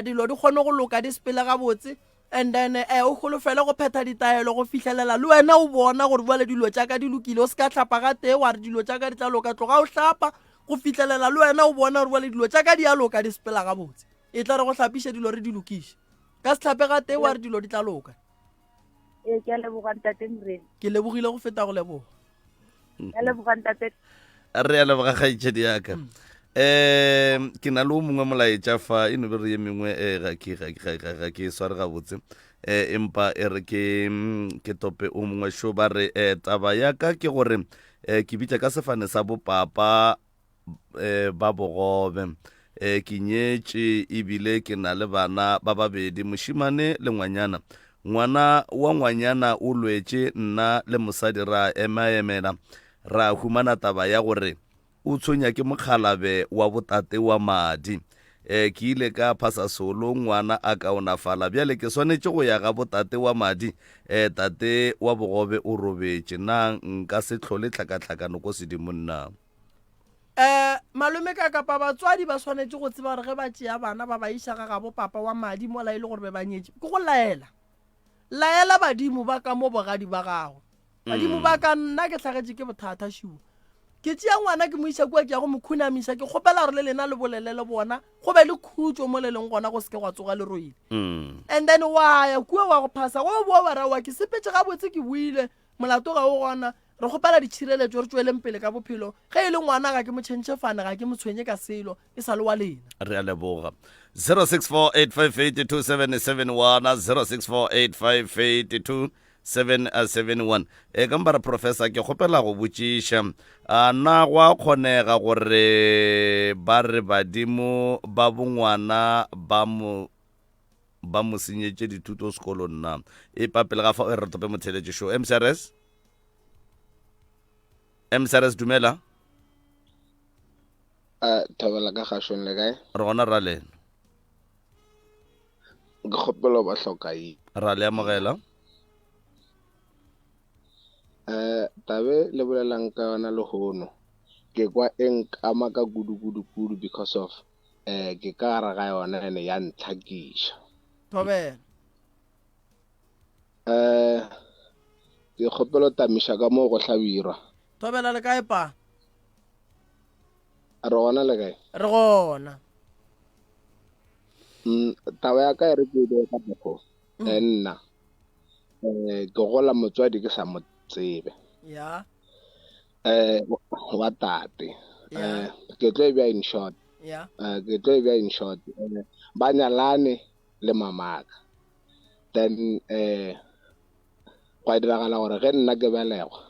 dilo di kgone go loka di sepele gabotse and then o golofele go phetha ditaelo go fitlhelela le wena o bona gore bale dilo tša ka di lokile o se ka hlapa ga tee wa re dilo tša ka di tla loka tloga o hlapa go fitlhelela le wena o bona gore bale dilo tša ka di a loka di sepela gabotse e tla re go hlapiša dilo re di lokiše ka se hlape ga tee wa re dilo di tla loka Ke a leboga ntate Mrene. ke lebogile go feta go leboga Ke a leboga ntate. re ya leboga kgaitšedi yaka ke na le o mongwe molaetša fa e no be re ye mengwe ga ke sware gabotse empa e re ke tope o mongwe šo ba re taba yaka ke gore ke bitša ka sefane sa bopapa ba bogobe ke nyetše ebile ke na le bana ba babedi mošimane le ngwanyana ngwana wa ngwanyana o lwetše nna le mosadi ra emaemela ra humana taba ya gore o tshwenya ke mokgalabe wa botate wa madi ke ile ka phasa solo ngwana a kaonafala bjale ke swanetše go ya ga botate wa madi tate wa bogobe o robetše na nka se tlhole tlhakatlhakano ko sedimo nna malome ka kapa batswadi ba swanetše go tseba gore ge ba tšea bana ba ba iša ga gabo papa wa madi mola e le gore be ba nyetše ke go laela badimo ba ka mo bogadi ba gago badimo ba ka nna ke tlhagetše ke bothata šuo ke tšea ngwana ke mo isa kua ke ya go mo khunamisa ke kgopela gore le lena le bolelele bona go be le khutso mo le leng gona go seke gwa tsoga le roile and then wa ya kua wa go phasa go boa wa rawa ke sepetse gabotse ke buile molato ga o gona re kgopela ditšhireletšo re tsweleng pele ka bophelo ge e le ngwana ga ke mo tšhentšhefane ga ke mo tshwenye ka selo e sa le wa lena re a leboga 0648582771 0648582771 ka mpa re professor ke kgopela go botšiša na go a kgonega gore ba re badimo ba bongwana ba mo senyetše dithuto sekolong na e papele ga fa o re tope motheletše show msrs dumela Thabela ka gašong le kae re gona ra lena ke kgopelo ba hlokai ra le amogela tabe le bolelang ka yona le hono ke kwa enkama ka kudu because of ke ka gara ga yona ene ya ntlhakiša Thobela ke kgopelo tamiša ka mo go hlabirwa Thobela le kae pa re gona le kae re gona taba ya ka e re ke ile ka before nna ke gola motswadi ke sa mo tsebe ya wa tate ke tlo be in short ba nyalane le mamaka then kwa diragala gore ge nna ke belegwa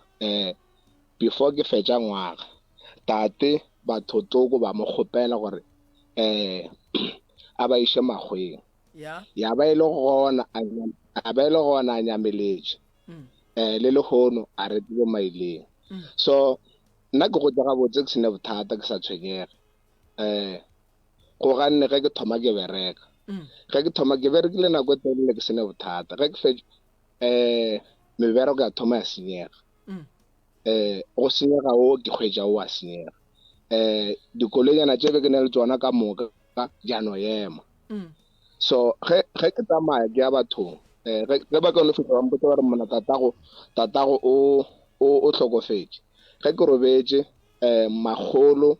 before ke fetša ngwaga tate batho toko ba mo kgopela gore a ba ishe magweng ya ba ile gona a nyameletše le lehono a retile maileng so nna ke go tega botse ke sene bothata ke sa tshwenyege go ganne ge ke thoma ke bereka ke berekile nako e telele ke sene bothata ge ke fetša mebereko ya thoma ya senyega go senyega o ke kgwetša o a senyega dikoloinyana tše be ke ne le tsona ka moka jano ema so ge ke tsamaya ke ya bathong ge ba ka no feta ba mpotsa ba re mona tatago o tlhokofetše ge ke robetše magolo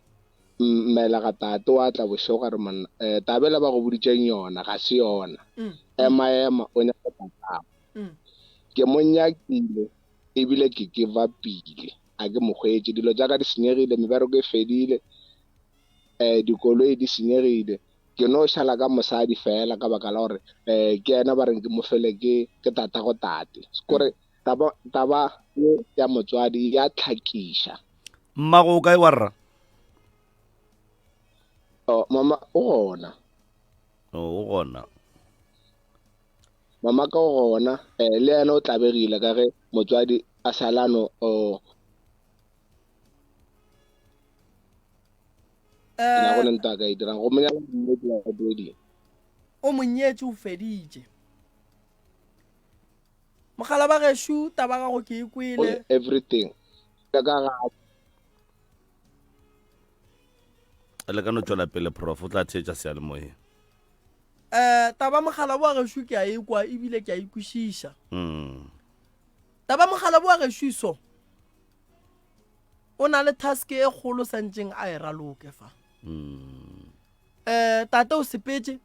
mmela ga tate wa tla bošego re monna tabela ba go boditšeng yona ga se yona ema o nyaka tatago ke monyakile ebile ke vapile a ke mokgwetše dilo jaaka di senyegile mebereko e fedile dikoloi di senyegile ke no šala ka mosadi fela ka baka la gore ke ena ba reng ke mofele ke tatago tate kore taba ya motswadi ya tlhakiša mmago o kae wa rra mama o gona mama ka o gona le yena o tlabegile ka ge motswadi a salano na go lenta ka dirang go menya o monyetse o feditše mogala ba gešo taba ga go ke ikwele everything ka ga le ka no tšwela pele prof o tla thetša sealemoyeng taba mogala boa gešo ke a ekwa ebile ke a ikwešiša taba mogala boa gešo iso o na le task e kgolo santseng a e raloke fa tate o sepetse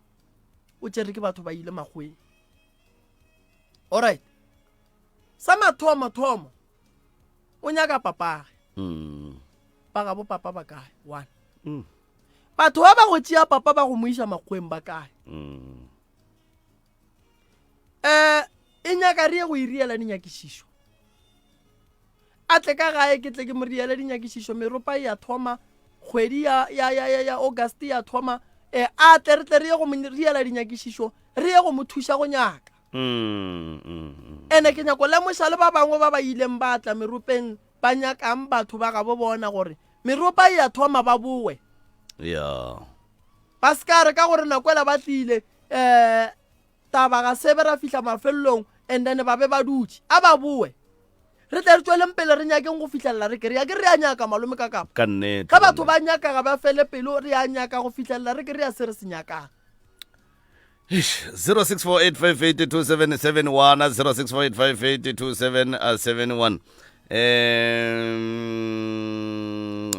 o tšere ke batho ba ile magweng alright sa mathomo o nyaka papage ba ga bo papa ba kae one batho ba ba go tšea papa ba go moisa magweng ba kae e nyaka re ye go iriela dinyakišišo a tle ka gae ke tle ke mo riele dinyakišišo meropa ya thoma kgwedi ya August ya thoma a tle re ye go mo riela dinyakišišo re ye go mo thuša go nyaka ene ke nyako lemoša le ba bangwe ba ba ileng ba tla meropeng ba nyakang batho ba ga bo bona gore meropa ya thoma ba bowe ba skare ka gore nakwela ba tlile taba ga sebe ra fihla mafelelong and then ba be ba dutše a ba bowe re tle re tsweleng pele re nyakeng go fitlhelela re ke re a nyaka malome ka kapa ka batho ba nyaka ga ba fele pelo re a nyaka go fitlhelela re ke re a se re se nyakang 0648582771 0648582771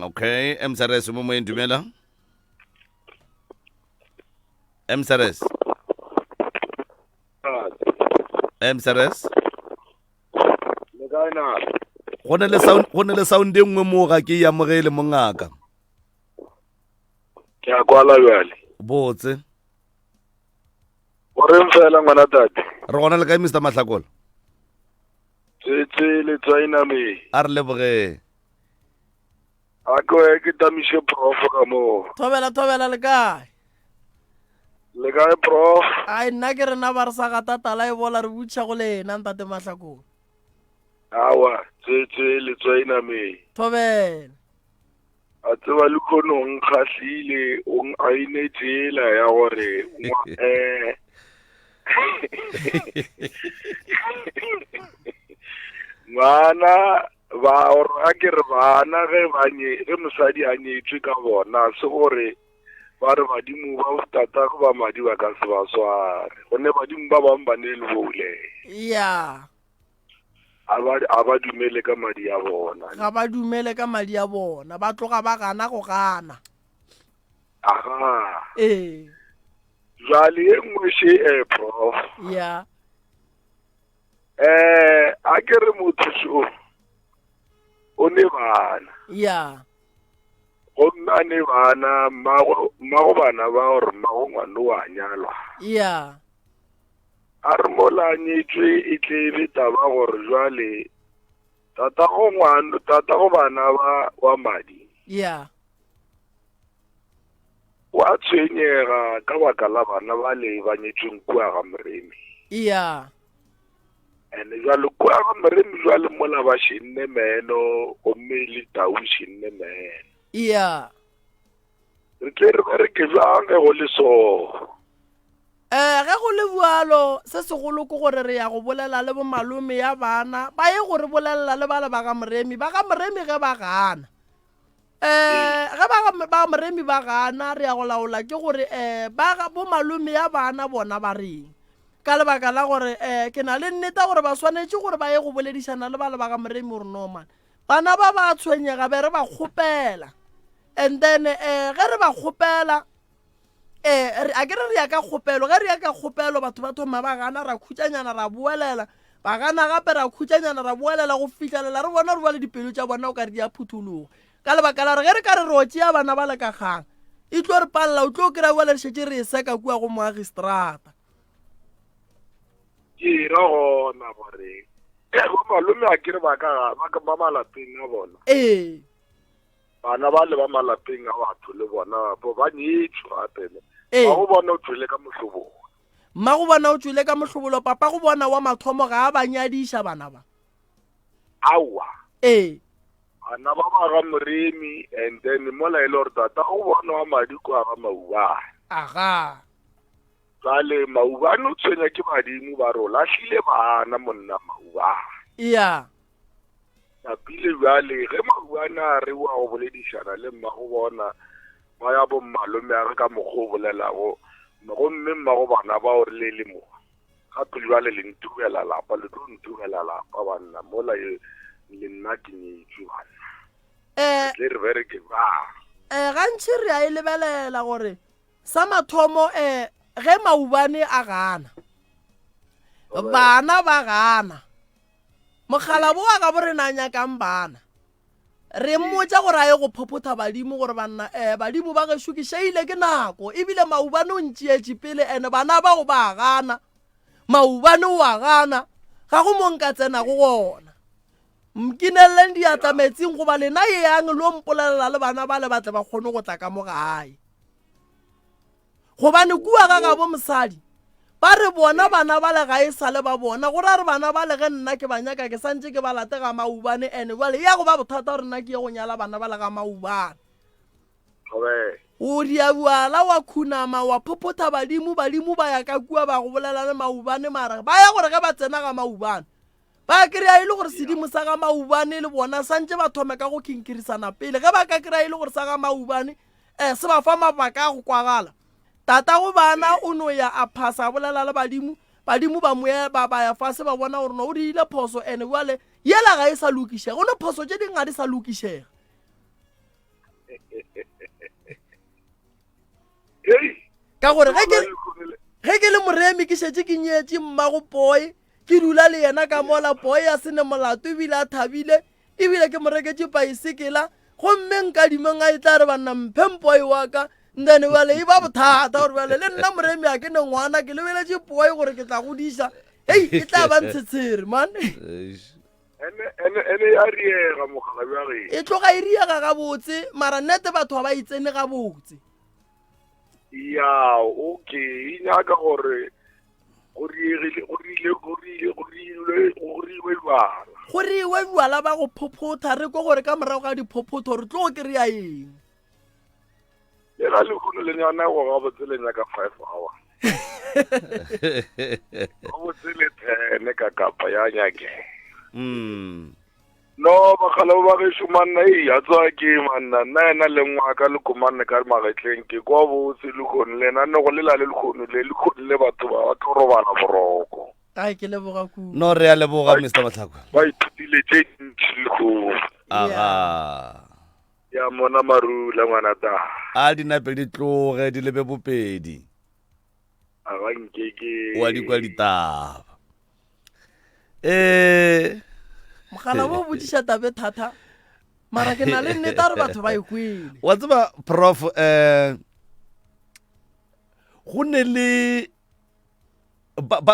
okay MSRS mo moeng dumela MSRS go ne le sound e nngwe mo ga ke ya mogele mongaka ke a kwala bjale botse o reng fela ngwana tate re gona le kae Mr. Mahlakola tsetse le tsainame a re leboge a ke tamiše prof ka mo thobela le kae le kae prof ai nna ke rena ba re sa gatatala e bola re butša go lena ntate Mahlakola awa tsetse le tsainame thobela a tseba le khonong khahlile o aine tsela ya gore ngwana ba a ke re bana ge mosadi a nyetšwe ka bona se gore ba re badimo ba tata go ba madi ba ka se ba sware gonne badimo ba bangwe ba ne le boule a ba dumele ka madi a bona ga ba dumele ka madi a bona ba tloga ba gana go gana aha jwale e nngwe she prof ya a ke re motho so o ne bana ya go nna ne bana mmago bana ba gore mmago ngwane wa nyalwa ya a re mola nyetswe e tle be taba gore jwale tata go bana ba wa madi ya wa tshwenyega ka baka la bana ba le ba nyetsweng kua ga Moremi ya ene jwale kua ga Moremi jwale mola ba shinne meno gomme le tau shinne meno ya re tle re bereke jwang ge go le so ge go le bualo se segolo ke gore re ya go bolela le bo malome ya bana ba ye gore bolelela le bale ba ga Moremi ge ba gana ge ba Moremi ba gana re ya go laola ke gore bo malome ya bana bona ba reng ka lebaka la gore ke na le nnete gore ba swanetse gore ba ye go boledišana le bale ba ga Moremi gore no man bana ba tshwenyega be re ba kgopela and then ge re ba kgopela a ke re ya ka kgopelo ge re ya ka kgopelo batho ba thoma ba gana ra khutšanyana ra boelela ba gana gape ra khutšanyana ra boelela go fitlhelela re bona re ba le dipelo tša bona o ka re di a phuthologa ka lebaka la gore ge re ka re rotšea bana ba le ka kgang e tlo re palela o tlo kry-a boele re šetse re e seka kua go moagistrata ke ra gona gore go malome a kere ba malapeng a bona bana ba le ba malapeng a batho le bona bo ba nyetswe gape ba go bona o tswele ka mohlobolo mma go bona o tswele ka mohlobolo papa go bona wa mathomo ga a ba nyadiša bana ba aowa bana ba ba ga Moremi and then mola e le gore tata go bona wa madi kwa ga Maubane aga jwale Maubane o tshwenya ke badimo ba re o lahlile bana monna Maubane ya pile jwale ge Maubane a re wa go boledišana le mma go bona ba ya bo malome a re ka mokgwa o bolelago gomme mma go bana ba o re le mo gape jwale le ntubela lapa le tlo ntubela lapa banna mola le nna ke nyetswe banna le re bereke ba gantši re a e lebelela gore sa mathomo ge Maubane a gana bana ba gana mogala bo a ka bo re na nyakang bana re mmotsa gore a ye go phophotha badimo gore banna badimo ba ge šokišaile ke nako ebile Maubane o ntšeetše pele ene bana ba go ba gana Maubane o a gana ga go mo nka tsena go gona mkineleleng diatla metsing goba lena e yang lo mpolelela le bana ba le batle ba kgone go tla ka mo gae gobane kua ga bo mosadi ba re bona bana ba le ga e sale ba bona gore a re bana ba le ge nna ke banyaka ke santse ke ba late ga Maubane ene jale ya go ba bothata gore nna ke ye go nyala bana ba le ga Maubane o diabuala wa khunama wa phophotha badimo ba ya ka kua ba go bolela le Maubane mara ba ya gore ge ba tsena ga Maubane ba kry-a e le gore sedimo sa ga Maubane le bona santse ba thome ka go kinkirisana pele ge ba ka kry-a e le gore sa ga Maubane se ba fa mabaka a go kwagala tata go bana o no ya a phasa a bolela le badimo ba ya fase ba bona gore no o diile phoso ene jale yela ga e sa lokišega go ne phoso tše dingwe ga di sa lokišega ka gore ge ke le Moremi ke šetse ke nyetše mmago poi ke dula le yena ka mola poi a sene molato ebile a thabile ebile ke mo reketše paisekela gomme nkadimeng a e tla re banna mphe poi wa ka ndene wale e ba bothata gore wale le nna Moremi a ke ne ngwana ke lebeletše poi gore ke tla godiša e tla ba ntshetsere man ene ya riega mogala bja ge e tloga e riega gabotse mara nnete batho ba itsene gabotse ya okay e nyaka gore go riwe jwala ba go phophotha re ko gore ka morago ga diphophotho re tlo ke rea eng le ga le kgone le nyana go ga botse le nyaka 5 hours go botse le 10 ka kapa ya nyake no bakgala ba ge shumanna ya tswa ke manna nna ena le ngwaka le komanne ka magetleng ke kwa botse le kgone le nna go lela le le batho ba tlo robala boroko ai ke leboga ku no re a leboga Mr. Matlhakwa ba ithutile tše ntši le go aga ya mona marula ngwana ta a dinape di tloge di lebe bopedi a ba nkeke wa di kwa ditaba mogala bo botsiša tabe thata mara ke na le nnete a re batho ba ikwele wa tseba prof go ne le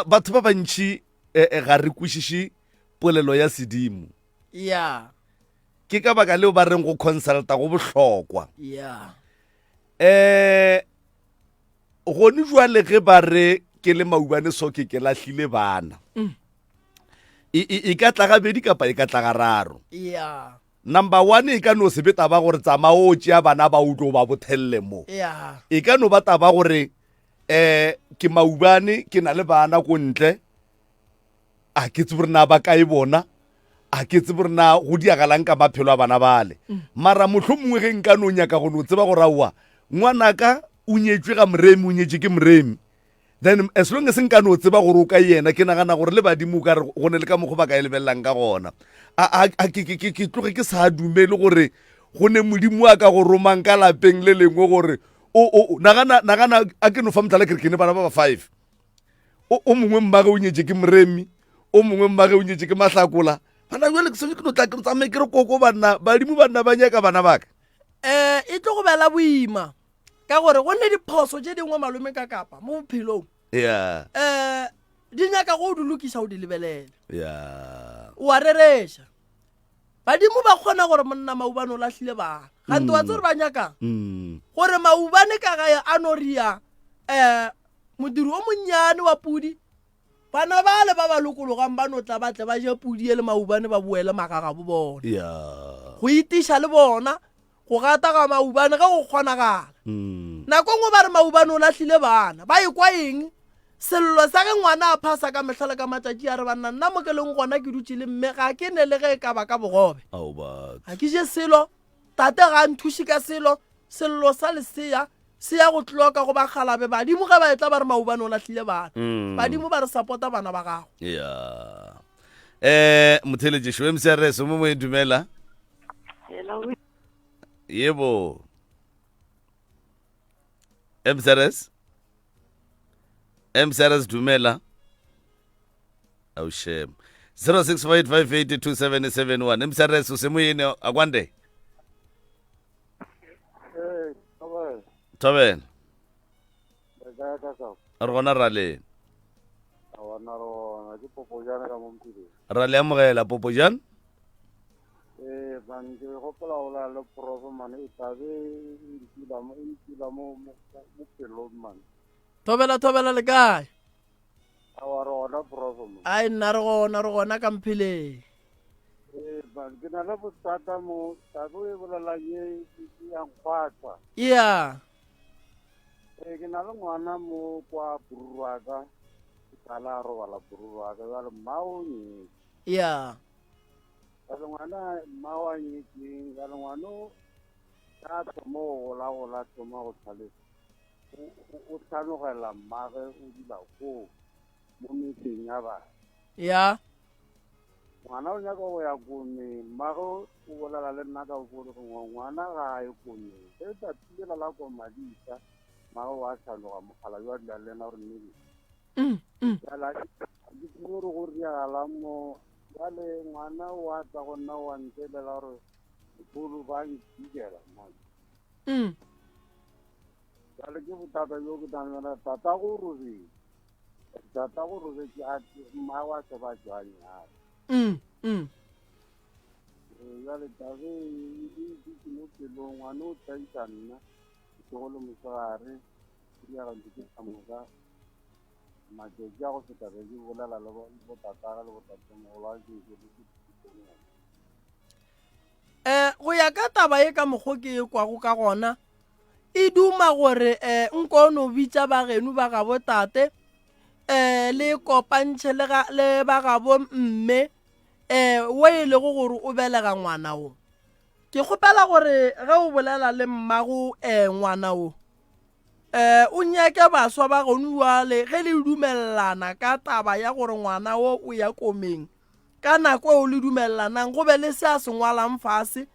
batho ba bantši ga re kwešiše polelo ya sedimo ya ke ka baka leo ba reng go consulta go bohlokwa ya gone jwale ge ba re ke le maubane soke ke lahlile bana e ka tla gabedi kapa e ka tla gararo ya number 1 e ka no se be taba gore tsamao tšea bana ba utlo ba bothelele mo ya e ka no ba taba gore ke maubane ke na le bana ko ntle a ke tse borena ba kae bona a ke tse borena go diagalang ka maphelo a bana bale mara motlho mongwe ge nka no nyaka go no tseba gore aowa ngwanaka o nyetswe ga moremi o nyetswe ke moremi then as long as nka no tseba gore o ka yena ke nagana gore le badimo ka re go ne le ka mokgo ba ka e lebelelang ka gona ke tloge ke sa dumele gore go ne modimo a ka go romang ka lapeng le lengwe gore nagana a ke no fa motlhala kere ke ne bana ba ba 5 o mongwe mmage o nyetse ke moremi o mongwe mmage o nyetse ke mahlakola bana jwale ke sone ke no tla ke tsamaye ke re koko banna badimo banna ba nyaka bana baka e tlo go bela boima ka gore go ne diphoso tse dingwe malome ka kapa mo bophelong ya di nyaka go di lokisa o di lebelela ya wa rereša badimo ba kgona gore monna maubane o lahlile bana gante wa tse re ba nyakang gore maubane ka gae a no ria modiri o monnyane wa pudi bana bale ba ba lokologang ba no tla batle ba je pudi e le maubane ba boele magaga bo bona ya go itiša le bona go gata ga maubane ga go kgonagala nako ngwe ba re maubane o lahlile bana ba ekwa eng sello sa ge ngwana a phasa ka metlhale ka matšatši a re banna nna mo ke leng gona ke dutse le mme ga ke ne le ge e ka ba ka bogobe ga ke je selo tate ga nthuši ka sello sa lesea se ya go tloka go ba galabe badimo ge ba etla ba re maubane o lahlile bana badimo ba re support-a bana ba gago ya motheletši mcrs mo mo e dumela yebo mcrs dumela au shem 0658582771 mcrs o se moyene a kwande tobela re gona ra le ra le amogela popojane ke gopola o la le profe mane e tabe intila mo pelong mane thobela le kae a wa rona profe mane ai nna re gona ka mpheleng ke na le bothata mo tabe e bolela ye yang kgwatsa ya ke na le ngwana mo kwa bururwaka ke tala a robala bururwaka jale mmao nye ya jale ngwana mmao a nyetseng jale ngwano ka thoma go gola thoma go tlhalesa o tlhanogela mmage o dula koo mo metseng ya bana ya ngwana o nyaka go ya kone mmage o bolela le nna ka gore ngwana ga a ye kone ge tsatsilela la ko madisa mmage wa tlhanoga mogala yo a dula le ena gore nnedi jala ke gore go riagala mo jale ngwana o a tla go nna wa ntelela gore dikolo ba nkikela mane jale ke bothata jo ke tanela tata go robetse a mmage wa se ba jwanyana jale tabe ke mo pelong ngwane o tlaisa nna ke go le mosegare ke diagantse ke tsamoka matšatši a go feta be ke bolela le botataga le botatemogolo a go ya ka taba ye ka mokgwa ke e kwago ka gona e duma gore nko no bitsa bageno ba ga botate le kopantšhe le ba ga bo mme wo e lego gore o belega ngwana o ke kgopela gore ge o bolela le mmago ngwana o o nyake baswa ba gonu wale ge le dumelelana ka taba ya gore ngwana o o ya komeng ka nako o le dumellanang go be le se a se ngwalang fase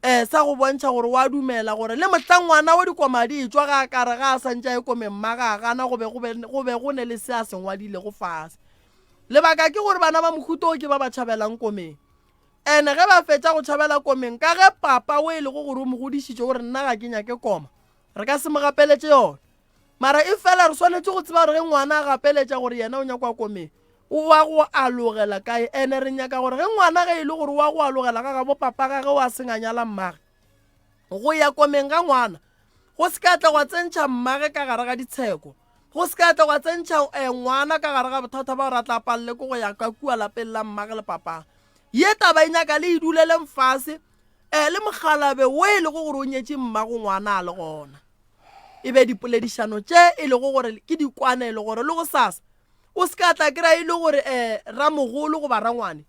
sa go bontšha gore wa dumela gore le motlang ngwana o dikomadi e tswa ga kare ga a santša e kome mmaga gana go be go ne le se a sengwadile go fase lebaka ke gore bana ba mohuto o ke ba ba tšhabelang komeng ene ge ba fetša go tšhabela komeng ka ge papa o e le go gore o mo godišitše gore nna ga ke nyake koma re ka se mo gapeletše yone mara e fela re swanetse go tseba gore ge ngwana a gapeletša gore yena o nyakwa komeng o wa go alogela kae ene re nyaka gore ge ngwana ge e le gore wa go alogela ka ga bo papa gage o a senganyala mmage go ya komeng ga ngwana go se ka tla go tsentšha mmage ka gare ga ditsheko go se ka tla go tsentšha ngwana ka gare ga bothata ba gore a tla palele ko go ya ka kua lapeng la mmage le papa ye taba e nyaka le e dulele mfase le mogalabe o e le go gore o nyetše mmago ngwana a le gona e be dipoledišano tše e le go gore ke dikwane e le gore le go sasa o se ka tla kry-a e le gore ramogolo go ba rangwane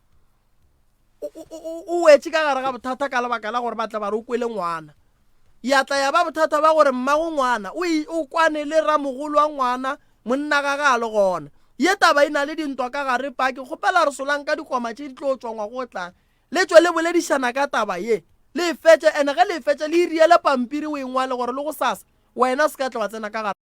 o wetse ka gare ga bothata ka lebaka la gore ba tla ba re o kwele ngwana ya tla ya ba bothata ba gore mmago ngwana o kwane le ramogolo wa ngwana monna ga ga le gona ye taba e na le dintwa ka gare pake kgopela re solang ka dikoma tše di tlo tswangwa go tlang le tswe le boledišana ka taba ye le fetse ene ge le fetse le iriele pampiri o engwale gore le go sasa wena se ka tla wa tsena ka gare